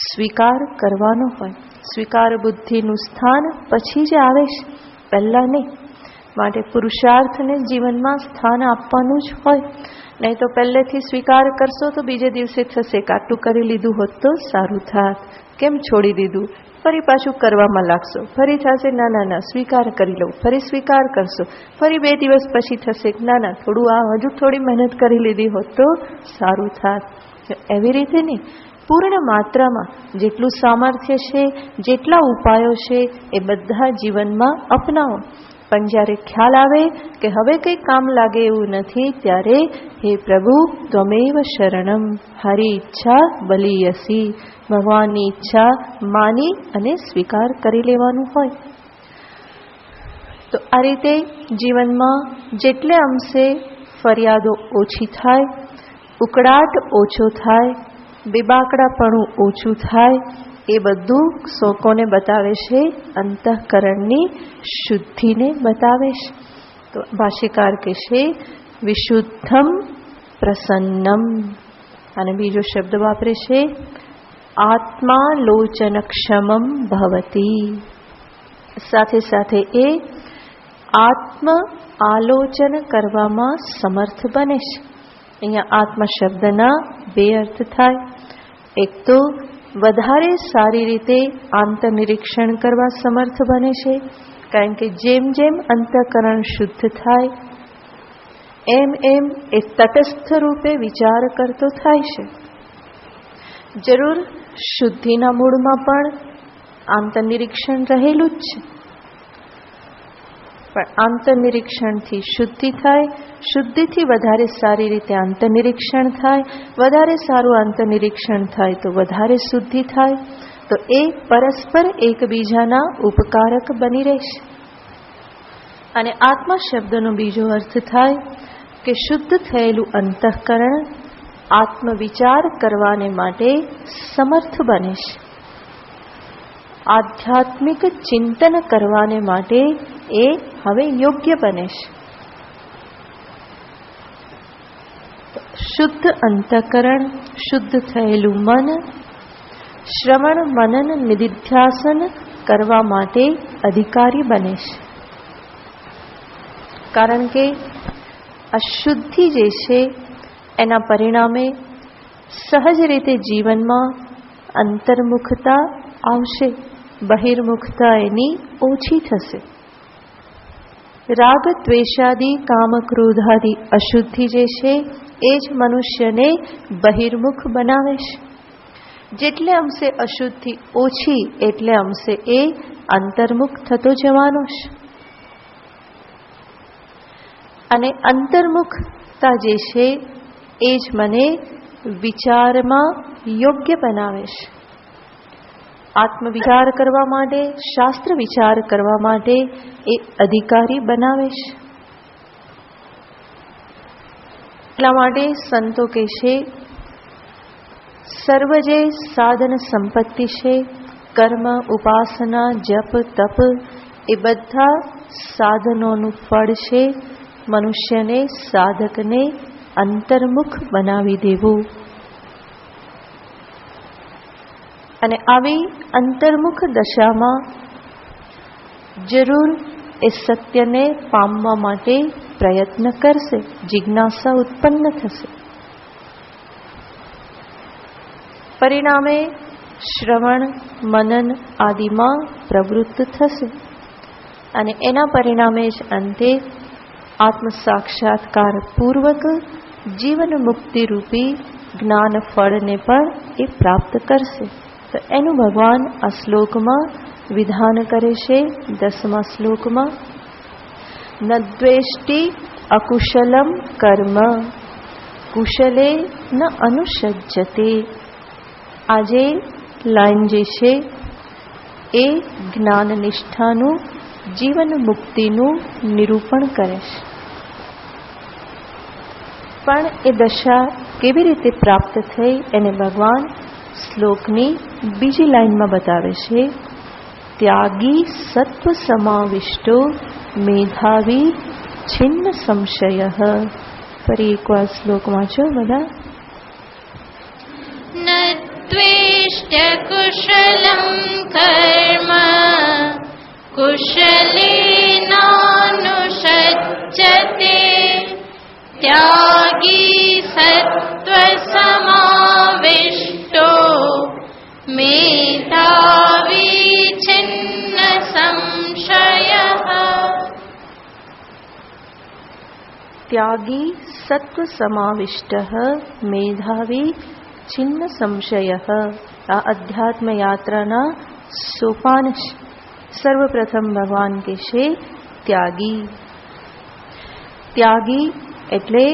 સ્વીકાર કરવાનો હોય. સ્વીકાર બુદ્ધિનું સ્થાન પછી જ આવે છે, પહેલાં નહીં. માટે પુરુષાર્થને જીવનમાં સ્થાન આપવાનું જ હોય. નહીં તો પહેલેથી સ્વીકાર કરશો તો બીજે દિવસે થશે કે આટલું કરી લીધું હોત તો સારું થાત, કેમ છોડી દીધું. ફરી પાછું કરવામાં લાગશો, ફરી થશે ના ના ના સ્વીકાર કરી લઉં, ફરી સ્વીકાર કરશો, ફરી 2 દિવસ પછી થશે ના ના થોડું હજુ થોડી મહેનત કરી લીધી હોત તો સારું થાત. એવી રીતે નહીં, પૂર્ણ માત્રામાં જેટલું સામર્થ્ય છે, જેટલા ઉપાયો છે એ બધા જીવનમાં અપનાવો. પણ જ્યારે ખ્યાલ આવે કે હવે કંઈ કામ લાગે એવું નથી, ત્યારે હે પ્રભુ ત્વમેવ શરણમ, હરી ઈચ્છા બલીયસી, ભગવાનની ઈચ્છા માની અને સ્વીકાર કરી લેવાનું હોય. તો આ રીતે જીવનમાં જેટલે અંશે ફરિયાદો ઓછી થાય, ઉકળાટ ઓછો થાય, બેબાકડાપણું ઓછું થાય, એ બધું કોને બતાવે છે? અંતઃકરણની શુદ્ધિને બતાવે છે. તો ભાષ્યકાર કહેશે વિશુદ્ધમ પ્રસન્નમ, અને બીજો શબ્દ વાપરે છે આત્માલોચનક્ષમમ ભવતી. સાથે સાથે એ આત્મ આલોચન કરવામાં સમર્થ બને છે. અહીંયા આત્મ શબ્દના 2 અર્થ થાય. એક તો વધારે સારી રીતે આંતરનિરીક્ષણ કરવા સમર્થ બને છે, કારણ કે જેમ જેમ અંતઃકરણ શુદ્ધ થાય એમ એમ એ તટસ્થ રૂપે વિચાર કરતો થાય છે. જરૂર શુદ્ધિના મૂળમાં પણ આંતરનિરીક્ષણ રહેલું જ છે, પણ આંતરનિરીક્ષણથી શુદ્ધિ થાય, શુદ્ધિથી વધારે સારી રીતે આંતરનિરીક્ષણ થાય, વધારે સારું આંતરનિરીક્ષણ થાય તો વધારે શુદ્ધિ થાય. તો એ પરસ્પર એકબીજાના ઉપકારક બની રહેશે. અને આત્મા શબ્દનો બીજો અર્થ થાય કે શુદ્ધ થયેલું અંતઃકરણ આત્મવિચાર કરવાને માટે સમર્થ બને છે, આધ્યાત્મિક ચિંતન કરવાને માટે એ હવે યોગ્ય બને છે. શુદ્ધ અંતઃકરણ, શુદ્ધ થયેલું મન શ્રવણ મનન નિધિધ્યાસન કરવા માટે અધિકારી બને છે. કારણ કે અશુદ્ધિ જે છે એના પરિણામે સહજ રીતે જીવનમાં અંતર્મુખતા આવશે, બહિર્મુખતા એની ઓછી થશે. રાગ દ્વેષાદિ કામ ક્રોધાદિ અશુદ્ધિ જે છે એ જ મનુષ્યને બહિર્મુખ બનાવે છે. જેટલે અંશે અશુદ્ધિ ઓછી એટલે અંશે એ અંતર્મુખ થતો જવાનો છે. અને અંતર્મુખતા જે છે એ જ મને વિચારમાં યોગ્ય બનાવે છે. આત્મવિચાર કરવા માટે, શાસ્ત્ર વિચાર કરવા માટે એ અધિકારી બનાવે છે. એટલા માટે સંતો કહે છે સર્વ જે સાધન સંપત્તિ છે, કર્મ, ઉપાસના, જપ, તપ, એ બધા સાધનોનું ફળ છે મનુષ્યને, સાધકને અંતર્મુખ બનાવી દેવું. અને આવી અંતર્મુખ દશામાં જરૂર એ સત્યને પામવા માટે પ્રયત્ન કરશે, જિજ્ઞાસા ઉત્પન્ન થશે. પરિણામે શ્રવણ મનન આદિમાં પ્રવૃત્ત થશે અને એના પરિણામે જ અંતે આત્મ સાક્ષાત્કાર પૂર્વક જીવન મુક્તિ રૂપી જ્ઞાન ફળને પણ એ પ્રાપ્ત કરશે. તો એનું ભગવાન આ શ્લોકમાં વિધાન કરે છે. 10મા શ્લોકમાં ન દ્વેષ્ટિ અકુશલમ કર્મ કુશલે ન અનુષજ્યતે. આજે લાઈન જે છે એ જ્ઞાન નિષ્ઠાનું, જીવન મુક્તિનું નિરૂપણ કરે છે. પણ એ દશા કેવી રીતે પ્રાપ્ત થઈ એને ભગવાન શ્લોકની બીજી લાઈનમાં બતાવે છે. ત્યાગી સત્વ સમાવિષ્ટો મેધાવી છિન્ન સંશય. ફરી એકવાર શ્લોક વાંચો બધા. ન દ્વેષ્ટિ कुशलं कर्म कुशलेनानुषज्यते त्यागी सत्त्वसमाविष्टो मेधावी छिन्न संशयः। त्यागी सत्व समाविष्टः मेधावी छिन्न संशयः। આ અધ્યાત્મ યાત્રાના સોપાન છે. સર્વપ્રથમ ભગવાન કહેશે ત્યાગી. ત્યાગી એટલે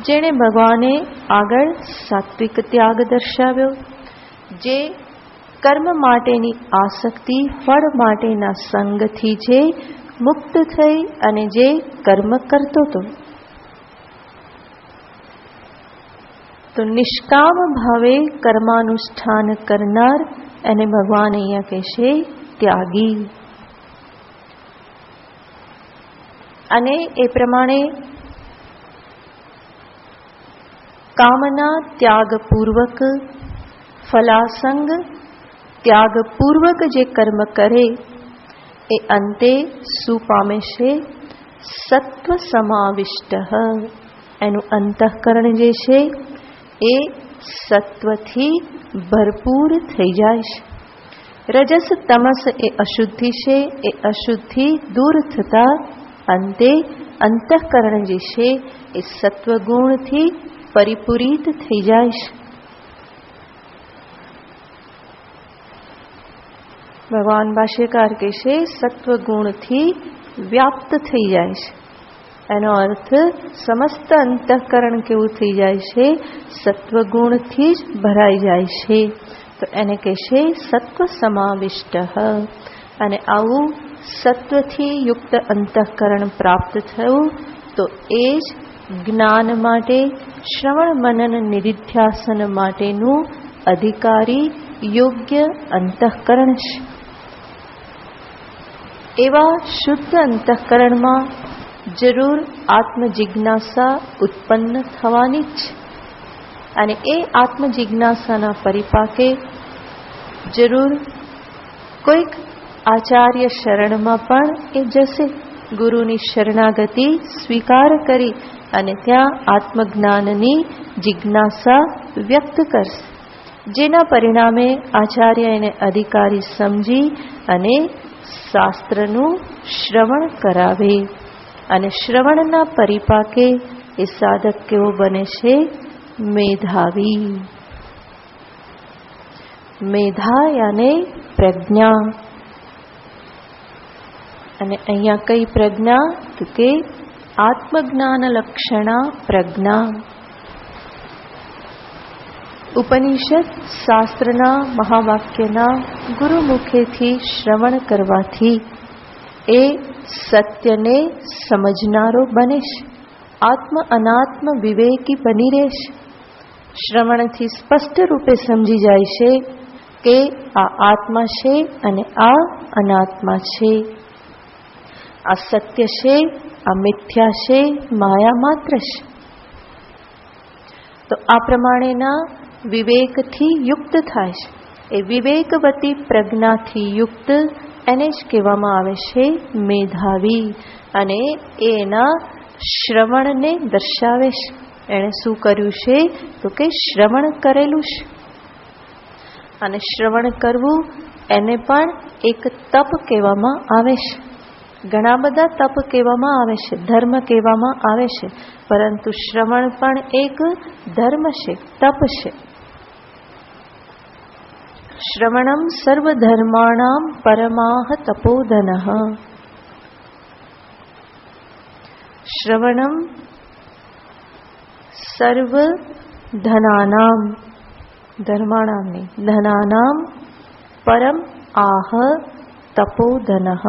જેણે ભગવાને આગળ સાત્વિક ત્યાગ દર્શાવ્યો, જે કર્મ માટેની આસક્તિ, ફળ માટેના સંગથી જે મુક્ત થઈ અને જે કર્મ કરતો હતો, તો નિષ્કામ ભાવે કર્માનુષ્ઠાન કરનાર એને ભગવાન અહીંયા કહેશે ત્યાગી. અને એ પ્રમાણે કામના ત્યાગપૂર્વક, ફલાસંગ ત્યાગપૂર્વક જે કર્મ કરે એ અંતે શું પામે છે? સત્વ સમાવિષ્ટ. એનું અંતઃકરણ જે છે એ સત્વથી ભરપૂર થઈ જાય છે. રજસ તમસ એ અશુદ્ધિ છે, એ અશુદ્ધિ દૂર થતા અંતે અંતઃકરણ જે છે એ સત્વગુણથી પરિપૂરિત થઈ જાય છે. ભગવાન ભાષ્યકાર કહે છે સત્વગુણથી વ્યાપ્ત થઈ જાય છે. એનો અર્થ સમસ્ત અંતઃકરણ કેવું થઈ જાય છે? સત્વગુણથી જ ભરાઈ જાય છે. તો એને કહેશે સત્વ સમાવિષ્ટ. અને આવું સત્વથી યુક્ત અંતઃકરણ પ્રાપ્ત થયું તો એ જ જ્ઞાન માટે, શ્રવણ મનન નિધિધ્યાસન માટેનું અધિકારી યોગ્ય અંતઃકરણ છે. એવા શુદ્ધ અંતઃકરણમાં જરૂર આત્મજિજ્ઞાસા ઉત્પન્ન થવાની જ છે. અને એ આત્મજિજ્ઞાસાના પરિપાકે જરૂર કોઈક આચાર્ય શરણમાં પણ એ જશે. ગુરુની શરણાગતિ સ્વીકાર કરી અને ત્યાં આત્મજ્ઞાનની જિજ્ઞાસા વ્યક્ત કરશે, જેના પરિણામે આચાર્ય એને અધિકારી સમજી અને શાસ્ત્રનું શ્રવણ કરાવે. અને શ્રવણના પરિપાકે એ સાધક કેવો બને છે? મેધાવી. મેધા યાને પ્રજ્ઞા. અને અહીંયા કઈ પ્રજ્ઞા? તો કે આત્મજ્ઞાન લક્ષણા પ્રજ્ઞા. ઉપનિષદ શાસ્ત્રના મહાવાક્યના ગુરુમુખેથી શ્રવણ કરવાથી એ સત્યને સમજનારો બને છે. આત્મ અનાત્મ વિવેકી બની રહેશે. શ્રવણથી સ્પષ્ટ રૂપે સમજી જાય છે કે આ આત્મા છે અને આ અનાત્મા છે, આ સત્ય છે, આ મિથ્યા છે, માયા માત્ર છે. તો આ પ્રમાણેના વિવેકથી યુક્ત થાય છે. એ વિવેકવતી પ્રજ્ઞાથી યુક્ત એને જ કહેવામાં આવે છે મેધાવી. અને એના શ્રવણને દર્શાવે છે. એણે શું કર્યું છે? તો કે શ્રવણ કરેલું છે. અને શ્રવણ કરવું એને પણ એક તપ કહેવામાં આવે છે. ઘણા બધા તપ કહેવામાં આવે છે, ધર્મ કહેવામાં આવે છે, પરંતુ શ્રવણ પણ એક ધર્મ છે, તપ છે. શ્રવણમ સર્વધર્માણામ પરમાહ તપોધનઃ. શ્રવણમ સર્વધનાનામ, ધર્માણામ નહીં, ધનાનામ પરમ આહ તપોધનઃ.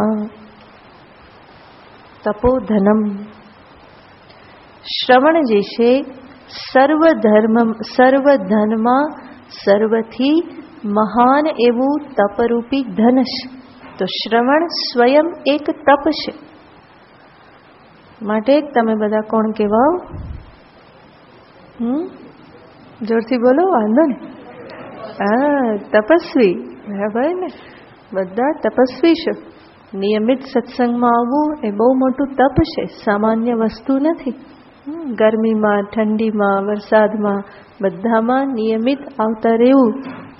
તપોધનમ. શ્રવણ જે છે સર્વધનમાં સર્વથી મહાન એવું તપરૂપી ધન છે. તો શ્રવણ સ્વયં એક તપ છે. માટે તમે બધા કોણ કહેવાઓ? જોરથી બોલો, વાંધો ને. તપસ્વી, બરાબર ને? બધા તપસ્વી છે. નિયમિત સત્સંગમાં આવવું એ બહુ મોટું તપ છે, સામાન્ય વસ્તુ નથી. ગરમીમાં, ઠંડીમાં, વરસાદમાં બધામાં નિયમિત આવતા રહેવું,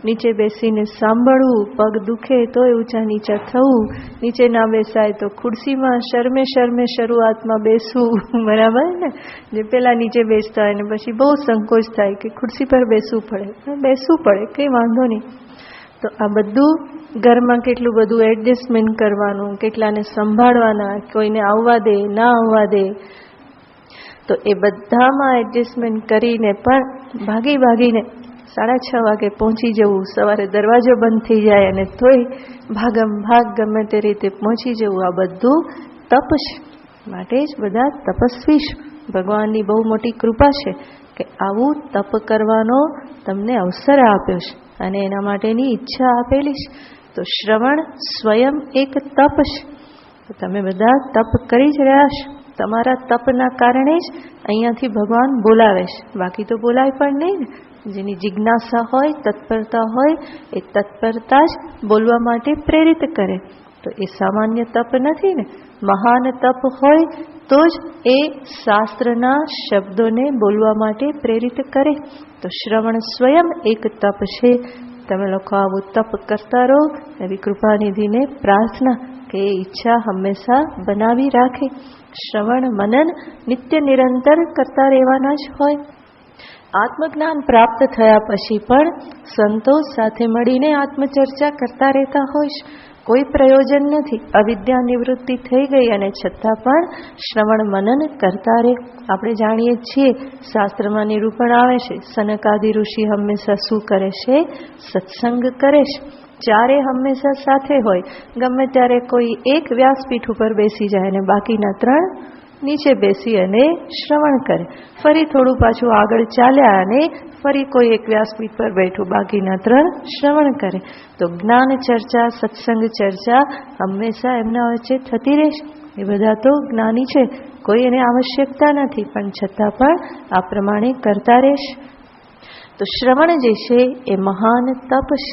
નીચે બેસીને સાંભળવું, પગ દુખે તોય ઊંચા નીચા થવું, નીચે ના બેસાય તો ખુરશીમાં શરમે શરમે શરૂઆતમાં બેસવું, બરાબર ને? જે પેલા નીચે બેસતા હોય ને પછી બહુ સંકોચ થાય કે ખુરશી પર બેસવું પડે, કંઈ વાંધો નહીં. તો આ બધું ઘરમાં કેટલું બધું એડજસ્ટમેન્ટ કરવાનું, કેટલાને સંભાળવાના, કોઈને આવવા દે ના આવવા દે, તો એ બધામાં એડજસ્ટમેન્ટ કરીને પણ ભાગીને 6:30 વાગે પહોંચી જવું. સવારે દરવાજો બંધ થઈ જાય અને તોય ભાગમ ભાગ ગમે તે રીતે પહોંચી જવું, આ બધું તપ છે. માટે જ બધા તપસ્વી છે. ભગવાનની બહુ મોટી કૃપા છે કે આવું તપ કરવાનો તમને અવસર આપ્યો છે અને એના માટેની ઈચ્છા આપેલી છે. તો શ્રવણ સ્વયં એક તપ છે. તો તમે બધા તપ કરી જ રહ્યા છો. તમારા તપના કારણે જ અહીંયાથી ભગવાન બોલાવે છે, બાકી તો બોલાય પણ નહીં ને. જેની જિજ્ઞાસા હોય, તત્પરતા હોય, એ તત્પરતા જ બોલવા માટે પ્રેરિત કરે. તો એ સામાન્ય તપ નથી ને. મહાન તપ હોય તો જ એ શાસ્ત્રના શબ્દોને બોલવા માટે પ્રેરિત કરે. તો શ્રવણ સ્વયં એક તપ છે. તમે લોકો આવું તપ કરતા રહો. એવી કૃપાનિધિને પ્રાર્થના કે એ ઈચ્છા હંમેશા બનાવી રાખે. શ્રવણ મનન નિત્ય નિરંતર કરતા રહેવાના જ હોય. આત્મજ્ઞાન પ્રાપ્ત થયા પછી પણ સંતો સાથે મળીને આત્મચર્ચા કરતા રહેતા હોય છે. કોઈ પ્રયોજન નથી. અવિદ્યા નિવૃત્તિ થઈ ગઈ અને છતાં પણ શ્રવણ મનન કરતા રહે. આપણે જાણીએ છીએ, શાસ્ત્રમાં નિરૂપણ આવે છે, સનકાદિ ઋષિ હંમેશા શું કરે છે? સત્સંગ કરે છે. ચારે હંમેશા સાથે હોય. ગમે ત્યારે કોઈ એક વ્યાસપીઠ ઉપર બેસી જાય અને બાકીના 3 નીચે બેસી અને શ્રવણ કરે. ફરી થોડું પાછું આગળ ચાલ્યા અને ફરી કોઈ એક વ્યાસપીઠ પર બેઠું, બાકીના 3 શ્રવણ કરે. તો જ્ઞાન ચર્ચા, સત્સંગ ચર્ચા હંમેશા એમના વચ્ચે થતી રહેશે. એ બધા તો જ્ઞાની છે, કોઈ એને આવશ્યકતા નથી, પણ છતાં પણ આ પ્રમાણે કરતા રહેશે. તો શ્રવણ જે છે એ મહાન તપ છે.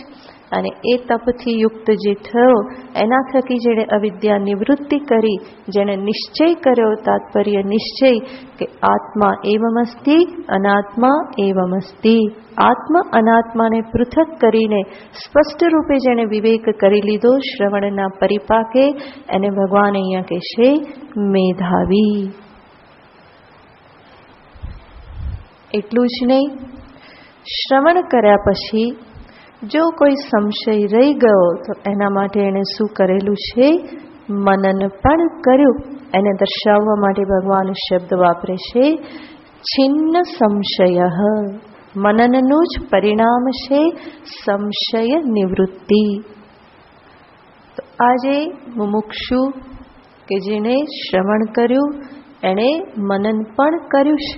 અને એ તપથી યુક્ત જે થયો, એના થકી જેણે અવિદ્યા નિવૃત્તિ કરી, જેણે નિશ્ચય કર્યો, તાત્પર્ય નિશ્ચય કે આત્મા એવમસ્તિ, અનાત્મા એવમસ્તિ, આત્મ અનાત્માને પૃથક કરીને સ્પષ્ટ રૂપે જેણે વિવેક કરી લીધો શ્રવણના પરિપાકે, એને ભગવાન અહીંયા કહેશે મેધાવી. એટલું જ નહીં, શ્રવણ કર્યા પછી જો કોઈ સંશય રહી ગયો તો એના માટે એણે શું કરેલું છે? મનન પણ કર્યું. એને દર્શાવવા માટે ભગવાન શબ્દ વાપરે છે છિન્ન સંશય. મનનનું જ પરિણામ છે સંશય નિવૃત્તિ. તો આજે મુમુક્ષુ કે જેને શ્રવણ કર્યું, એણે મનન પણ કર્યું છે.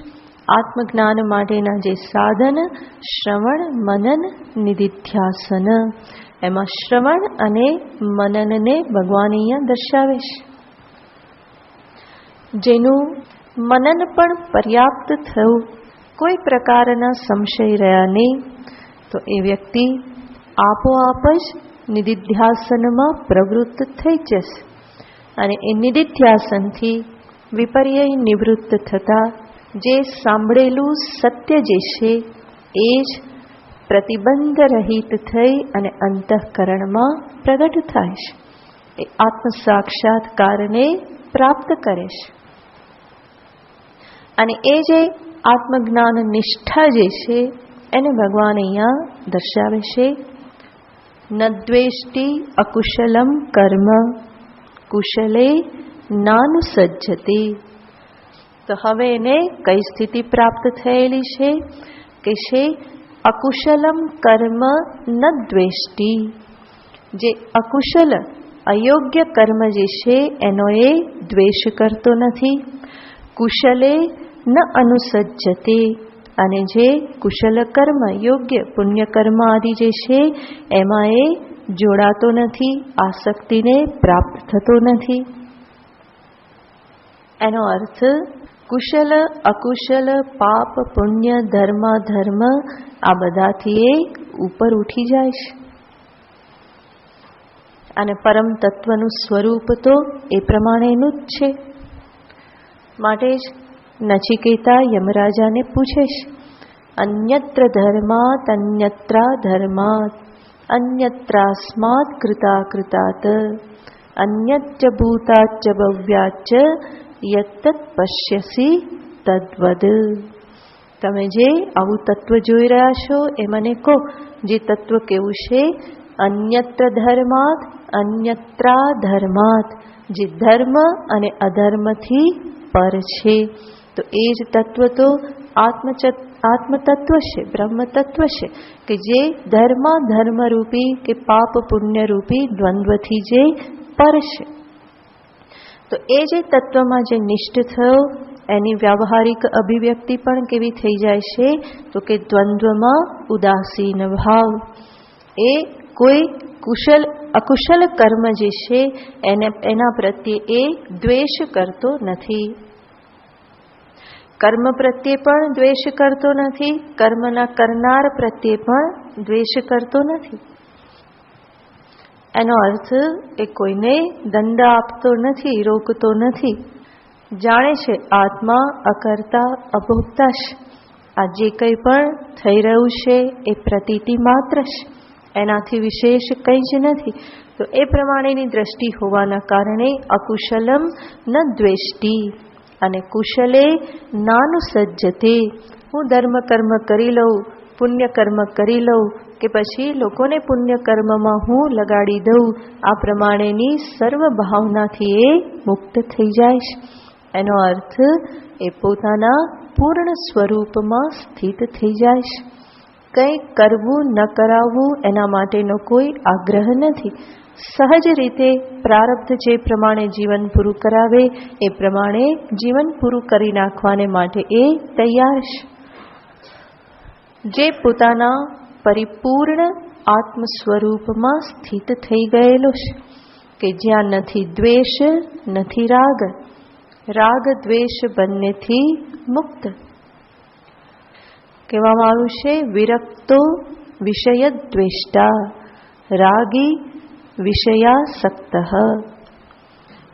આત્મજ્ઞાન માટેના જે સાધન શ્રવણ, મનન, નિધિધ્યાસન, એમાં શ્રવણ અને મનનને ભગવાન અહીંયા દર્શાવે છે. જેનું મનન પણ પર્યાપ્ત થયું, કોઈ પ્રકારના સંશય રહ્યા નહીં, તો એ વ્યક્તિ આપોઆપ જ નિધિધ્યાસનમાં પ્રવૃત્ત થઈ જશે. અને એ નિધિધ્યાસનથી વિપર્ય નિવૃત્ત થતા જે સાંભળેલું સત્ય જે છે એ જ પ્રતિબંધ રહિત થઈ અને અંતઃકરણમાં પ્રગટ થાય છે. એ આત્મ સાક્ષાત્કારને પ્રાપ્ત કરે છે. અને એ જે આત્મજ્ઞાન નિષ્ઠા જે છે એને ભગવાન અહીંયા દર્શાવે છે. ન દ્વેષ્ટિ અકુશલમ કર્મ કુશલે નાનુસજ્જતિ. તો હવે એને કઈ સ્થિતિ પ્રાપ્ત થયેલી છે કે છે અકુશલમ કર્મ ન દ્વેષ્ટિ. જે અકુશલ અયોગ્ય કર્મ જે છે એનો એ દ્વેષ કરતો નથી. કુશલે ન અનુસજ્જતે. અને જે કુશલ કર્મ, યોગ્ય પુણ્ય કર્મ આદિ જે છે એમાં એ જોડાતો નથી, આસક્તિને પ્રાપ્ત થતો નથી. એનો અર્થ કુશલ અકુશલ, પાપ પુણ્ય, ધર્મ ધર્મ આ બધાથી એ ઉપર ઉઠી જાય છે. અને પરમ તત્વનું સ્વરૂપ તો એ પ્રમાણેનું જ છે. માટે જ નચિકેતા યમરાજાને પૂછે છે, અન્યત્ર ધર્માત અન્યત્રા ધર્માત અન્યત્રાસ્માત કૃતા કૃતાત અન્યચ્ચ ભૂતાચ્ચ ભવ્યાચ્ચ યત્તત પશ્યસી તદ્વદ. તમે જે આવું તત્વ જોઈ રહ્યા છો એ મને કહો, જે તત્વ કેવું છે? અન્યત્ર ધર્માત અન્યત્રા ધર્માત, જે ધર્મ અને અધર્મથી પર છે. તો એ જ તત્વ તો આત્મતત્વ છે, બ્રહ્મ તત્વ છે, કે જે ધર્મ ધર્મરૂપી કે પાપ પુણ્યરૂપી દ્વંદ્વથી જે પર છે. તો એ જે તત્વમાં જે નિષ્ઠ થયો એની વ્યાવહારિક અભિવ્યક્તિ પણ કેવી થઈ જાય છે? તો કે દ્વંદ્વમાં ઉદાસીન ભાવ. એ કોઈ કુશલ અકુશલ કર્મ જે છે એના પ્રત્યે એ દ્વેષ કરતો નથી. કર્મ પ્રત્યે પણ દ્વેષ કરતો નથી, કર્મના કરનાર પ્રત્યે પણ દ્વેષ કરતો નથી. એનો અર્થ એ કોઈને દંડ આપતો નથી, રોકતો નથી. જાણે છે આત્મા અકર્તા અભોક્તા છે. આ જે કંઈ પણ થઈ રહ્યું છે એ પ્રતીતિ માત્ર છે, એનાથી વિશેષ કંઈ જ નથી. તો એ પ્રમાણેની દ્રષ્ટિ હોવાના કારણે અકુશલમ ન દ્વેષ્ટિ અને કુશલે નાનુસજ્જતે. હું ધર્મ કર્મ કરી લઉં, પુણ્ય કર્મ કરી લઉં કે પછી લોકોને પુણ્ય કર્મમાં હું લગાડી દઉં, આ પ્રમાણેની સર્વ ભાવનાથી એ મુક્ત થઈ જાય છે. એનો અર્થ એ પોતાના પૂર્ણ સ્વરૂપમાં સ્થિત થઈ જાય છે. કંઈ કરવું ન કરાવવું એના માટેનો કોઈ આગ્રહ નથી. સહજ રીતે પ્રારબ્ધ જે પ્રમાણે જીવન પૂરું કરાવે એ પ્રમાણે જીવન પૂરું કરી નાખવાને માટે એ તૈયાર છે. જે પોતાના પરિપૂર્ણ આત્મ સ્વરૂપમાં સ્થિત થઈ ગયેલો છે, કે જ્યાં નથી દ્વેષ નથી રાગ, રાગ દ્વેષ બંનેથી મુક્ત. કહેવામાં આવ્યું છે વિરક્તો વિષય દ્વેષ્ટા રાગી વિષયાસક્ત.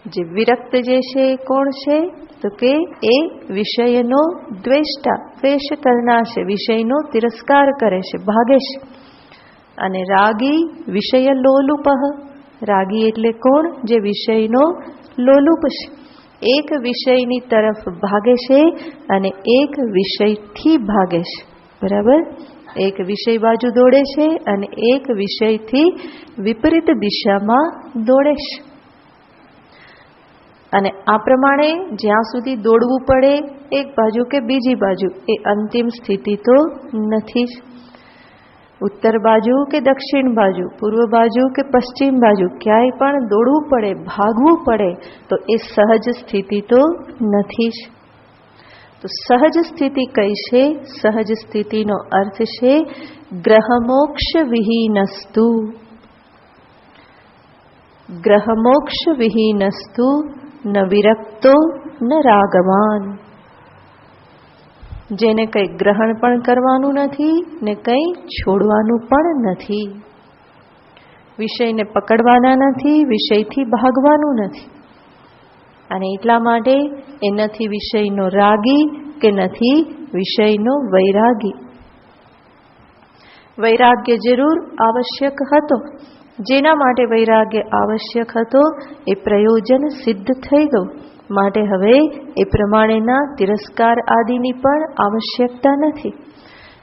જે વિરક્ત જે છે એ કોણ છે? તો કે એ વિષયનો દ્વેષ્ટા, દ્વેષ કરનાર છે, વિષયનો તિરસ્કાર કરે છે, ભાગે છે. અને રાગી વિષય લોલુપ. રાગી એટલે કોણ? જે વિષયનો લોલુપ છે, એક વિષયની તરફ ભાગે છે અને એક વિષયથી ભાગે છે. બરાબર? એક વિષય બાજુ દોડે છે અને એક વિષયથી વિપરીત દિશામાં દોડે છે. અને આ પ્રમાણે જ્યાં સુધી દોડવું પડે એક બાજુ કે બીજી બાજુ, એ અંતિમ સ્થિતિ તો નથી જ. ઉત્તર બાજુ કે દક્ષિણ બાજુ, પૂર્વ બાજુ કે પશ્ચિમ બાજુ, ક્યાંય પણ દોડવું પડે, ભાગવું પડે, તો એ સહજ સ્થિતિ તો નથી જ. તો સહજ સ્થિતિ કઈ છે? સહજ સ્થિતિનો અર્થ છે ગ્રહમોક્ષ વિહીનસ્તુ. ગ્રહમોક્ષ વિહીનસ્તુ ન વિરક્તો ન રાગવાન. જેને કંઈ ગ્રહણ પણ કરવાનું નથી ને કંઈ છોડવાનું પણ નથી. વિષયને પકડવાના નથી, વિષયથી ભાગવાનું નથી. અને એટલા માટે એ નથી વિષયનો રાગી કે નથી વિષયનો વૈરાગી. વૈરાગ્ય જરૂર આવશ્યક હતો. જેના માટે વૈરાગ્ય આવશ્યક હતો એ પ્રયોજન સિદ્ધ થઈ ગયું. માટે હવે એ પ્રમાણેના તિરસ્કાર આદિની પણ આવશ્યકતા નથી.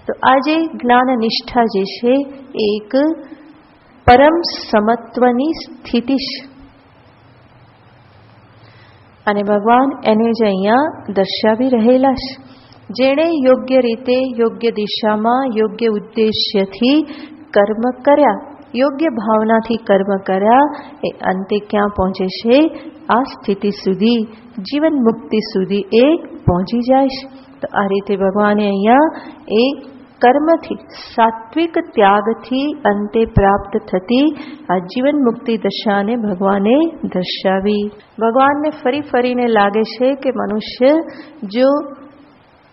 તો આજે જ્ઞાન નિષ્ઠા જે છે એ એક પરમ સમત્વની સ્થિતિ છે. અને ભગવાન એને જ અહીંયા દર્શાવી રહેલા છે. જેણે યોગ્ય રીતે, યોગ્ય દિશામાં, યોગ્ય ઉદ્દેશ્યથી કર્મ કર્યા, યોગ્ય ભાવનાથી કર્મ કર્યા, એ અંતે ક્યાં પહોંચે છે? આ સ્થિતિ સુધી, જીવન મુક્તિ સુધી એ પહોંચી જાય છે. તો આ રીતે ભગવાને અહીંયા એ કર્મથી સાત્વિક ત્યાગથી અંતે પ્રાપ્ત થતી આ જીવન મુક્તિ દશાને ભગવાને દર્શાવી. ભગવાનને ફરી ફરીને લાગે છે કે મનુષ્ય જો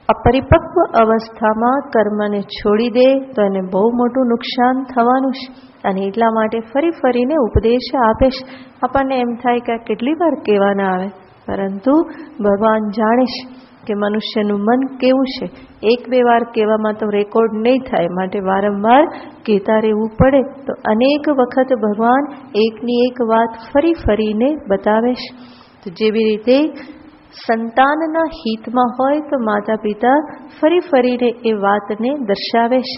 અપરિપક્વ અવસ્થામાં કર્મને છોડી દે તો એને બહુ મોટું નુકસાન થવાનું છે, અને એટલા માટે ફરી ફરીને ઉપદેશ આપે છે. આપણને એમ થાય કે આ કેટલી વાર કહેવાના આવે, પરંતુ ભગવાન જાણે છે કે મનુષ્યનું મન કેવું છે. એક બે વાર કહેવામાં તો રેકોર્ડ નહીં થાય, માટે વારંવાર કહેતા રહેવું પડે. તો અનેક વખત ભગવાન એકની એક વાત ફરી ફરીને બતાવે છે. તો જેવી રીતે સંતાનના હિતમાં હોય તો માતા પિતા ફરી ફરીને એ વાતને દર્શાવે છે,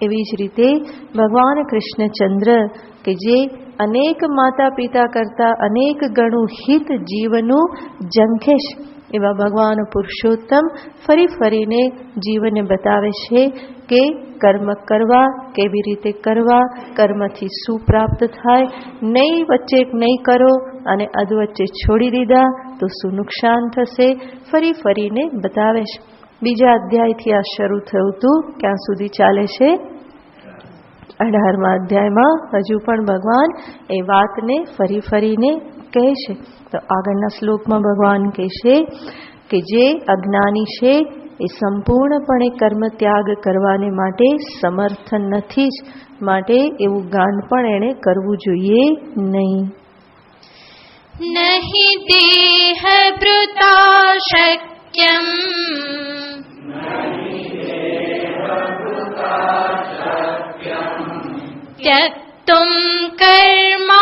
એવી જ રીતે ભગવાન કૃષ્ણચંદ્ર કે જે અનેક માતા પિતા કરતા અનેક ગણું હિત જીવનું ઝંખે છે, એવા ભગવાન પુરુષોત્તમ ફરી ફરીને જીવને બતાવે છે કે કર્મ કરવા કેવી રીતે કરવા, કર્મથી શું પ્રાપ્ત થાય, નહીં વચ્ચે નહીં કરો અને અધવચ્ચે છોડી દીધા તો શું નુકસાન થશે, ફરી ફરીને બતાવે છે. બીજા અધ્યાયથી આ શરૂ થયું હતું, ક્યાં સુધી ચાલે છે? 18મા અધ્યાયમાં હજુ પણ ભગવાન એ વાતને ફરી ફરીને કહે છે. તો આગળના શ્લોકમાં ભગવાન કહે છે કે જે અજ્ઞાની છે એ સંપૂર્ણપણે કર્મ ત્યાગ કરવાને માટે સમર્થ નથી જ, માટે એવું ગાન પણ એણે કરવું જોઈએ નહીં. નહીં દેહ ભૃતા શક્યમ त्यक्तुं कर्माण्यशेषतः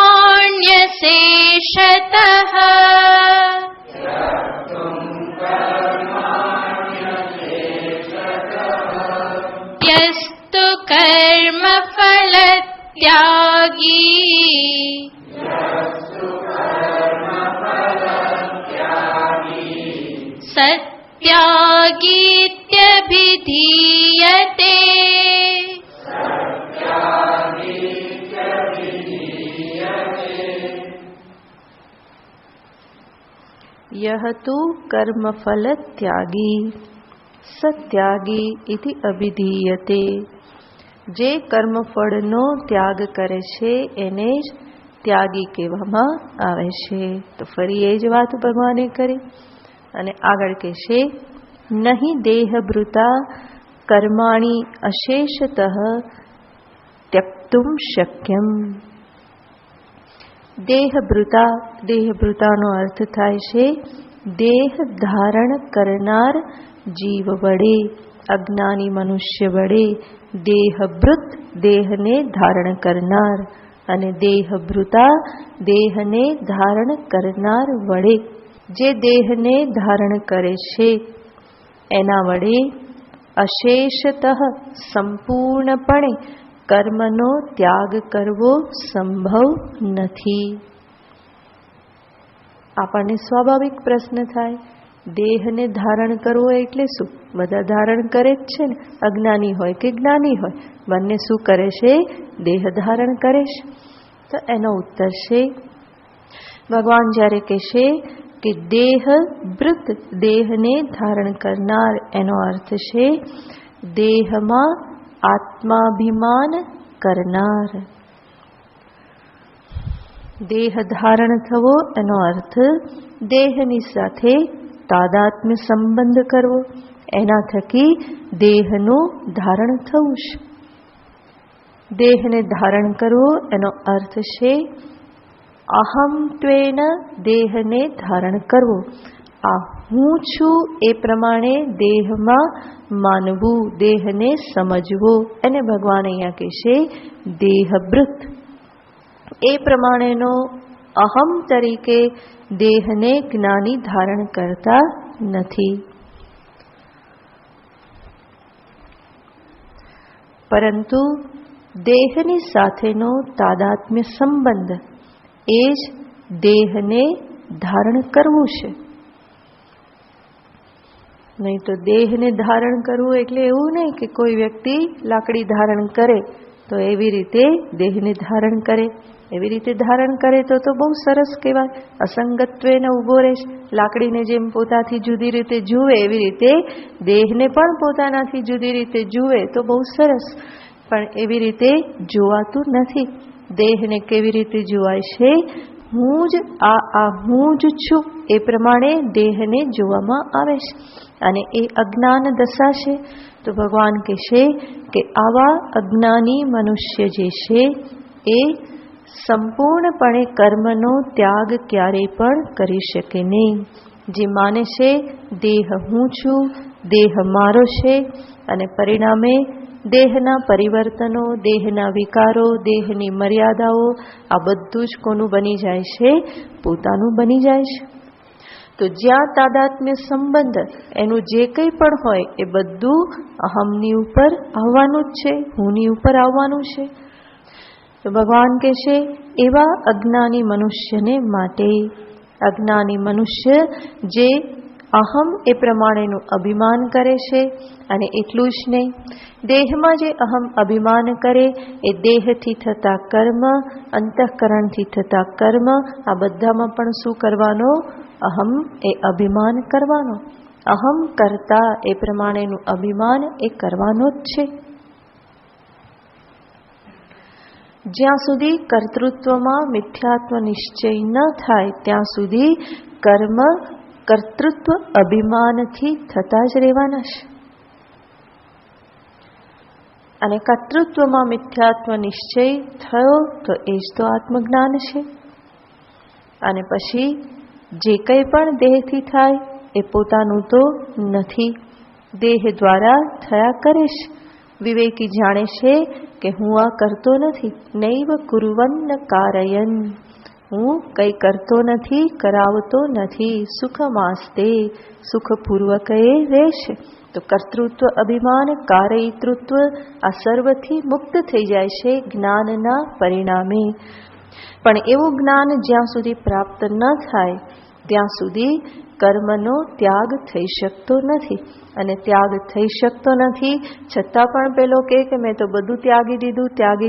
यस्तु कर्मफलत्यागी सत्यागीत्यभिधीयते. यह तु कर्मफल त्यागी सत्यागी इति अभिधीयते. જે કર્મફળનો ત્યાગ કરે છે એને જ ત્યાગી કહેવામાં આવે છે. તો ફરી એ જ વાત ભગવાને કરી અને આગળ કહેશે નહીં દેહભૃતા કર્માણી અશેષતઃ ત્યક્તુમ શક્યમ. દેહભૃતાનો અર્થ થાય છે દેહ ધારણ કરનાર જીવ વડે, અજ્ઞાની મનુષ્ય વડે. દેહભૃત દેહને ધારણ કરનાર અને દેહભૃતા દેહને ધારણ કરનાર વડે. જે દેહને ધારણ કરે છે એના વડે અશેષતઃ સંપૂર્ણપણે કર્મનો ત્યાગ કરવો સંભવ નથી. આપણને સ્વાભાવિક પ્રશ્ન થાય, દેહને ધારણ કરવો એટલે શું? બધા ધારણ કરે જ છે ને, અજ્ઞાની હોય કે જ્ઞાની હોય, બંને શું કરે છે? દેહ ધારણ કરે છે. તો એનો ઉત્તર છે ભગવાન જ્યારે કહેશે કે દેહભૃત દેહને ધારણ કરનાર, એનો અર્થ છે દેહમાં આત્માભિમાન કરનાર. દેહ ધારણ થવો એનો અર્થ દેહની સાથે તાદાત્મ્ય સંબંધ કરવો, એના થકી દેહનું ધારણ થવું છે. દેહને ધારણ કરવો એનો અર્થ છે અહંત્વેન દેહને ધારણ કરવો. આ હું છું એ પ્રમાણે દેહમાં માનવું, દેહને સમજવો, એને ભગવાન અહીંયા કહેશે દેહભૃત. એ પ્રમાણેનો અહમ તરીકે દેહને જ્ઞાની ધારણ કરતા નથી, પરંતુ દેહની સાથેનો તાદાત્મ્ય સંબંધ એ જ દેહને ધારણ કરવું છે. નહીં તો દેહને ધારણ કરવું એટલે એવું નહીં કે કોઈ વ્યક્તિ લાકડી ધારણ કરે તો એવી રીતે દેહને ધારણ કરે. એવી રીતે ધારણ કરે તો બહુ સરસ કહેવાય. અસંગત્વેને ઊભો રહેશ. લાકડીને જેમ પોતાથી જુદી રીતે જુએ એવી રીતે દેહને પણ પોતાનાથી જુદી રીતે જુએ તો બહુ સરસ. પણ એવી રીતે જોવાતું નથી. દેહને કેવી રીતે જોવાય છે? હું જ હું જ છું એ પ્રમાણે દેહને જોવામાં આવે છે. અને એ અજ્ઞાન દશા છે. તો ભગવાન કહેશે કે આવા અજ્ઞાની મનુષ્ય જે છે એ સંપૂર્ણપણે કર્મનો ત્યાગ ક્યારેય પણ કરી શકે નહીં. જે માને છે દેહ હું છું, દેહ મારો છે, અને પરિણામે દેહના પરિવર્તનો, દેહના વિકારો, દેહની મર્યાદાઓ આ બધું જ કોનું બની જાય છે? પોતાનું બની જાય છે. તો જ્યાં તાદાત્મ્ય સંબંધ એનું જે કંઈ પણ હોય એ બધું અહમની ઉપર આવવાનું જ છે, હુંની ઉપર આવવાનું છે. તો ભગવાન કહેશે એવા અજ્ઞાની મનુષ્યને માટે, અજ્ઞાની મનુષ્ય જે અહમ એ પ્રમાણેનું અભિમાન કરે છે. અને એટલું જ નહીં, દેહમાં જે અહમ અભિમાન કરે એ દેહથી થતા કર્મ, અંતઃકરણથી થતા કર્મ આ બધામાં પણ શું કરવાનો? અહમ એ અભિમાન કરવાનો. અહમ કરતા એ પ્રમાણેનું અભિમાન એ કરવાનો જ છે. જ્યાં સુધી કર્તૃત્વમાં મિથ્યાત્વ નિશ્ચય ન થાય ત્યાં સુધી કર્મ કર્તૃત્વ અભિમાનથી થતા જ રહેવાના છે. અને કર્તૃત્વમાં મિથ્યાત્વ નિશ્ચય થયો તો એ જ તો આત્મજ્ઞાન છે. અને પછી જે કંઈ પણ દેહથી થાય એ પોતાનું તો નથી, દેહ દ્વારા થયા કરે છે. વિવેકી જાણે છે કે હું આ કરતો નથી. નૈવ કુર્વન્ન કારયન, હું કંઈ કરતો નથી, કરાવતો નથી. સુખમાસ્તે, સુખપૂર્વક એ રહેશે. તો કર્તૃત્વ અભિમાન, કારયિતૃત્વ આ સર્વથી મુક્ત થઈ જાય છે જ્ઞાનના પરિણામે. પણ એવું જ્ઞાન જ્યાં સુધી પ્રાપ્ત ન થાય ત્યાં સુધી કર્મનો ત્યાગ થઈ શકતો નથી. અને ત્યાગ થઈ શકતો નથી છતાં પણ પેલો કે મેં તો બધું ત્યાગી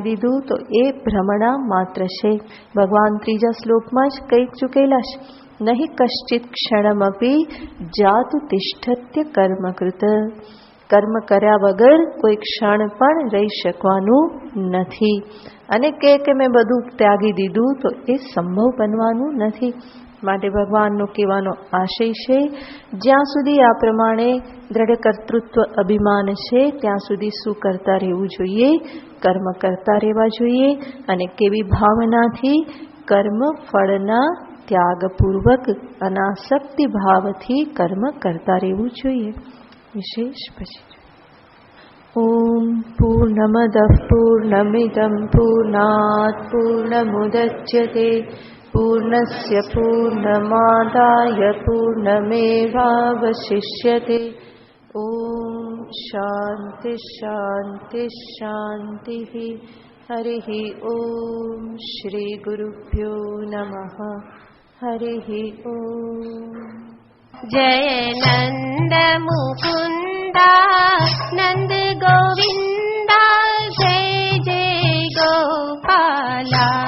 દીધું, તો એ ભ્રમણા માત્ર છે. ભગવાન ત્રીજા શ્લોકમાં જ કહી ચૂકેલા છે, નહીં કશ્ચિત ક્ષણમપી જાતુ તિષ્ઠત્ય કર્મકૃત. કર્મ કર્યા વગર કોઈ ક્ષણ પણ રહી શકવાનું નથી. અને કે મેં બધું ત્યાગી દીધું તો એ સંભવ બનવાનું નથી. માટે ભગવાનનો કહેવાનો આશય છે જ્યાં સુધી આ પ્રમાણે દ્રઢ કર્તૃત્વ અભિમાન છે ત્યાં સુધી શું કરતા રહેવું જોઈએ? કર્મ કરતા રહેવા જોઈએ. અને કેવી ભાવનાથી? કર્મ ફળના ત્યાગપૂર્વક અનાસક્તિ ભાવથી કર્મ કરતા રહેવું જોઈએ. વિશેષ પછી ઓમ પૂર્ણમદ પૂર્ણમિદં પૂર્ણાત પૂર્ણમુદચ્યતે પૂર્ણસ્ય પૂર્ણમાદાય પૂર્ણમેવાવશિષ્યતે. ઓમ શાંતિ શાંતિ શાંતિ. હરિ ઓમ શ્રી ગુરુભ્યો નમઃ. હરિ ઓમ. જય નંદ મુકુંદા નંદ ગોવિંદા, જય જય ગોપાલા.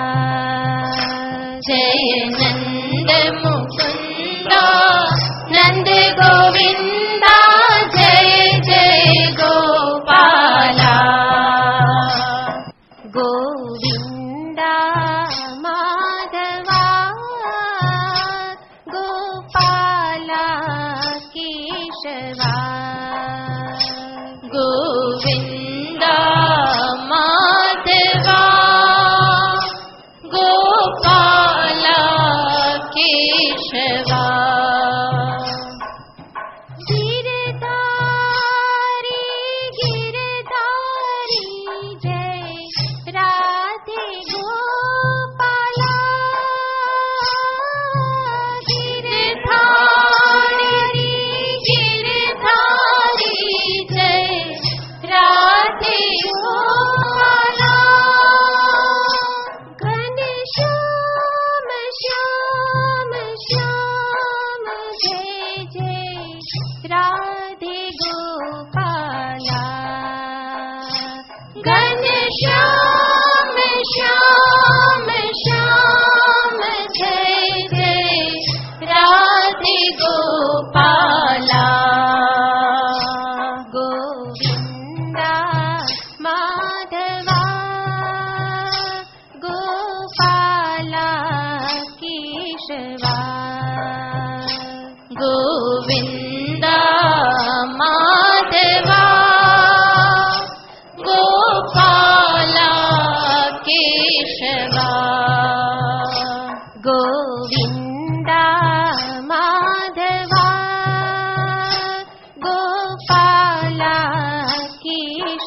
જય નંદ મુકુંદા નંદ ગોવિંદા, જય જય ગોપાલા. ગોવિંદા માધવા ગોપાલા કેશવા. ગોવિંદા માધવા ગોપાલા કેશવા. ગિરધારી જય રાધે ગોપાલા. ગિરધારી જય રાધે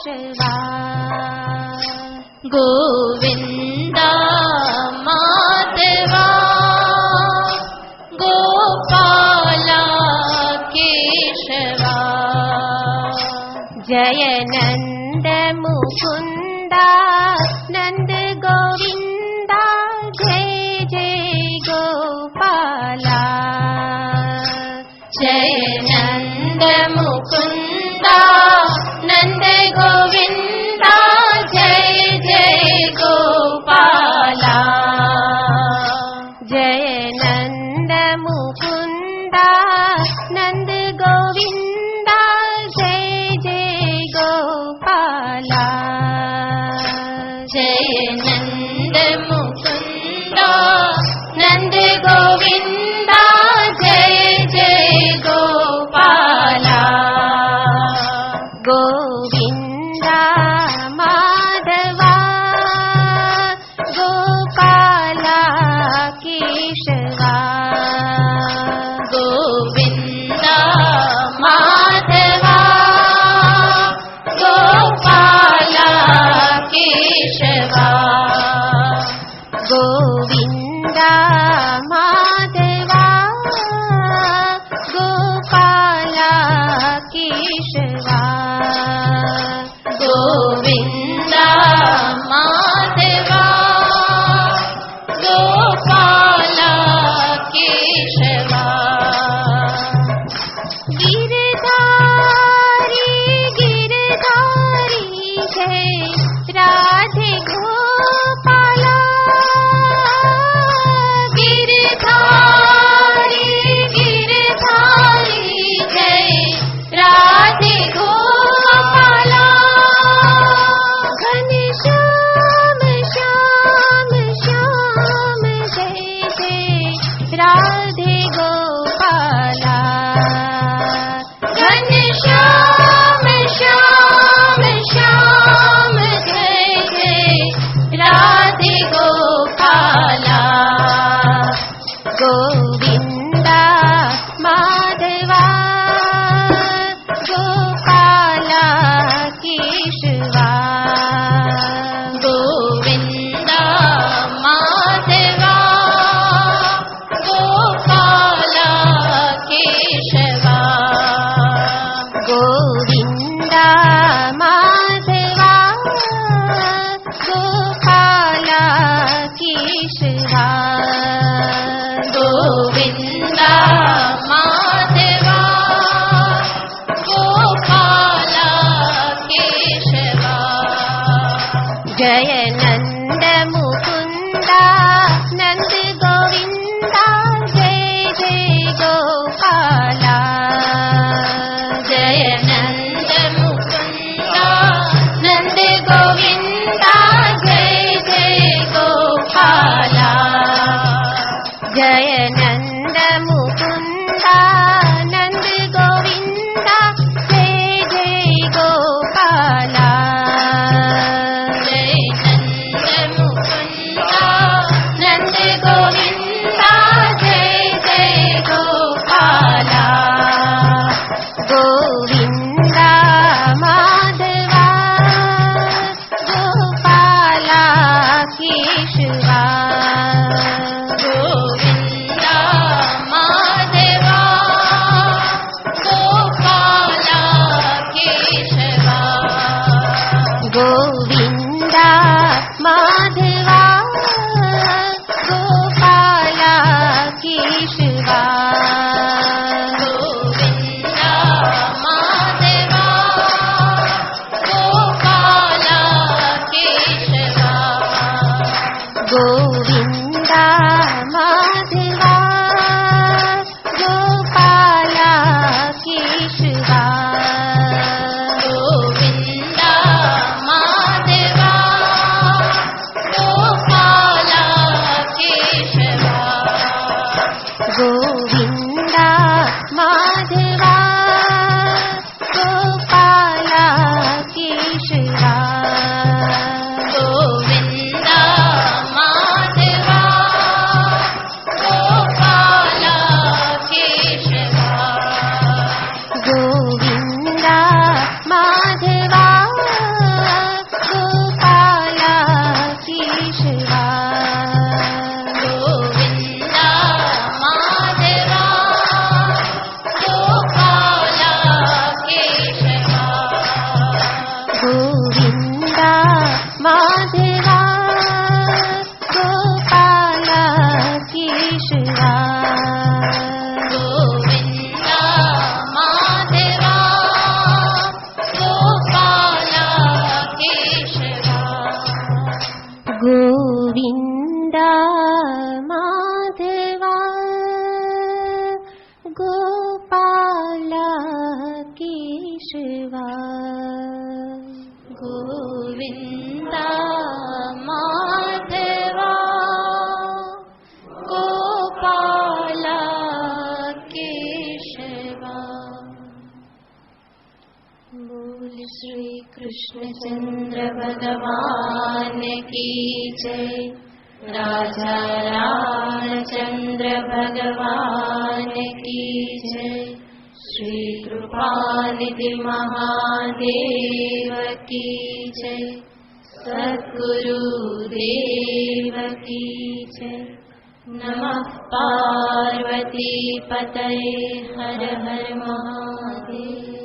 केशवा गोविन्दा माधवा गोपाला केशवा जय नन्द मुकुन्दा नन्द गोविन्दा जय जय गोपाला जय नन्द मुकुन्दा नन्द गोविन्दा जय जय गोपाला जय नन्द मुकुन्दा नन्द गोविन्दा जय जय गोपाला जय नन्द मुकुन्दा नन्द गोविन्दा जय जय गोपाला गोविन्दा माधवा गोपाला केशवा गोविन्दा माधवा गोपाला केशवा गोविन्दा माधवा गोपाला केशवा गोविन्दा माधवा गोपाला केशवा गिरधारी गिरधारी जय राधे गोपाला गिरधारी गिरधारी जय राधे गोपाला घनश्याम श्याम श्याम जय जय राधे गोपाला घनश्याम श्याम श्याम जय जय राधे गोपाला गोविन्दा माधवा गोपाला केशवा गोविन्दा माधवा गोपाला केशवा गोविन्दा माधवा गोपाला केशवा गोविन्दा माधवा गोपाला केशवा जय नन्द मुकुन्दा नन्द गोविन्दा जय जय गोपाला जय नन्द मुकुन्दा नन्द गोविन्दा जय जय गोपाला जय नन्द मुकुन्दा नन्द गोविन्दा जय जय गोपाला जय गोविन्दा माधवा गोपाला केशवा गोविन्दा माधवा गोपाला केशवा गोविन्दा माधवा गोपाला केशवा गोविन्दा माधवा गोपाला केशवा। बोल श्री कृष्णचंद्र भगवान की जय। राजा रामचंद्र भगवान की जय। श्री कृपानिधि महादेव की जय। सद्गुरुदेव की जय। नमः पार्वती पतये हर हर महादेव।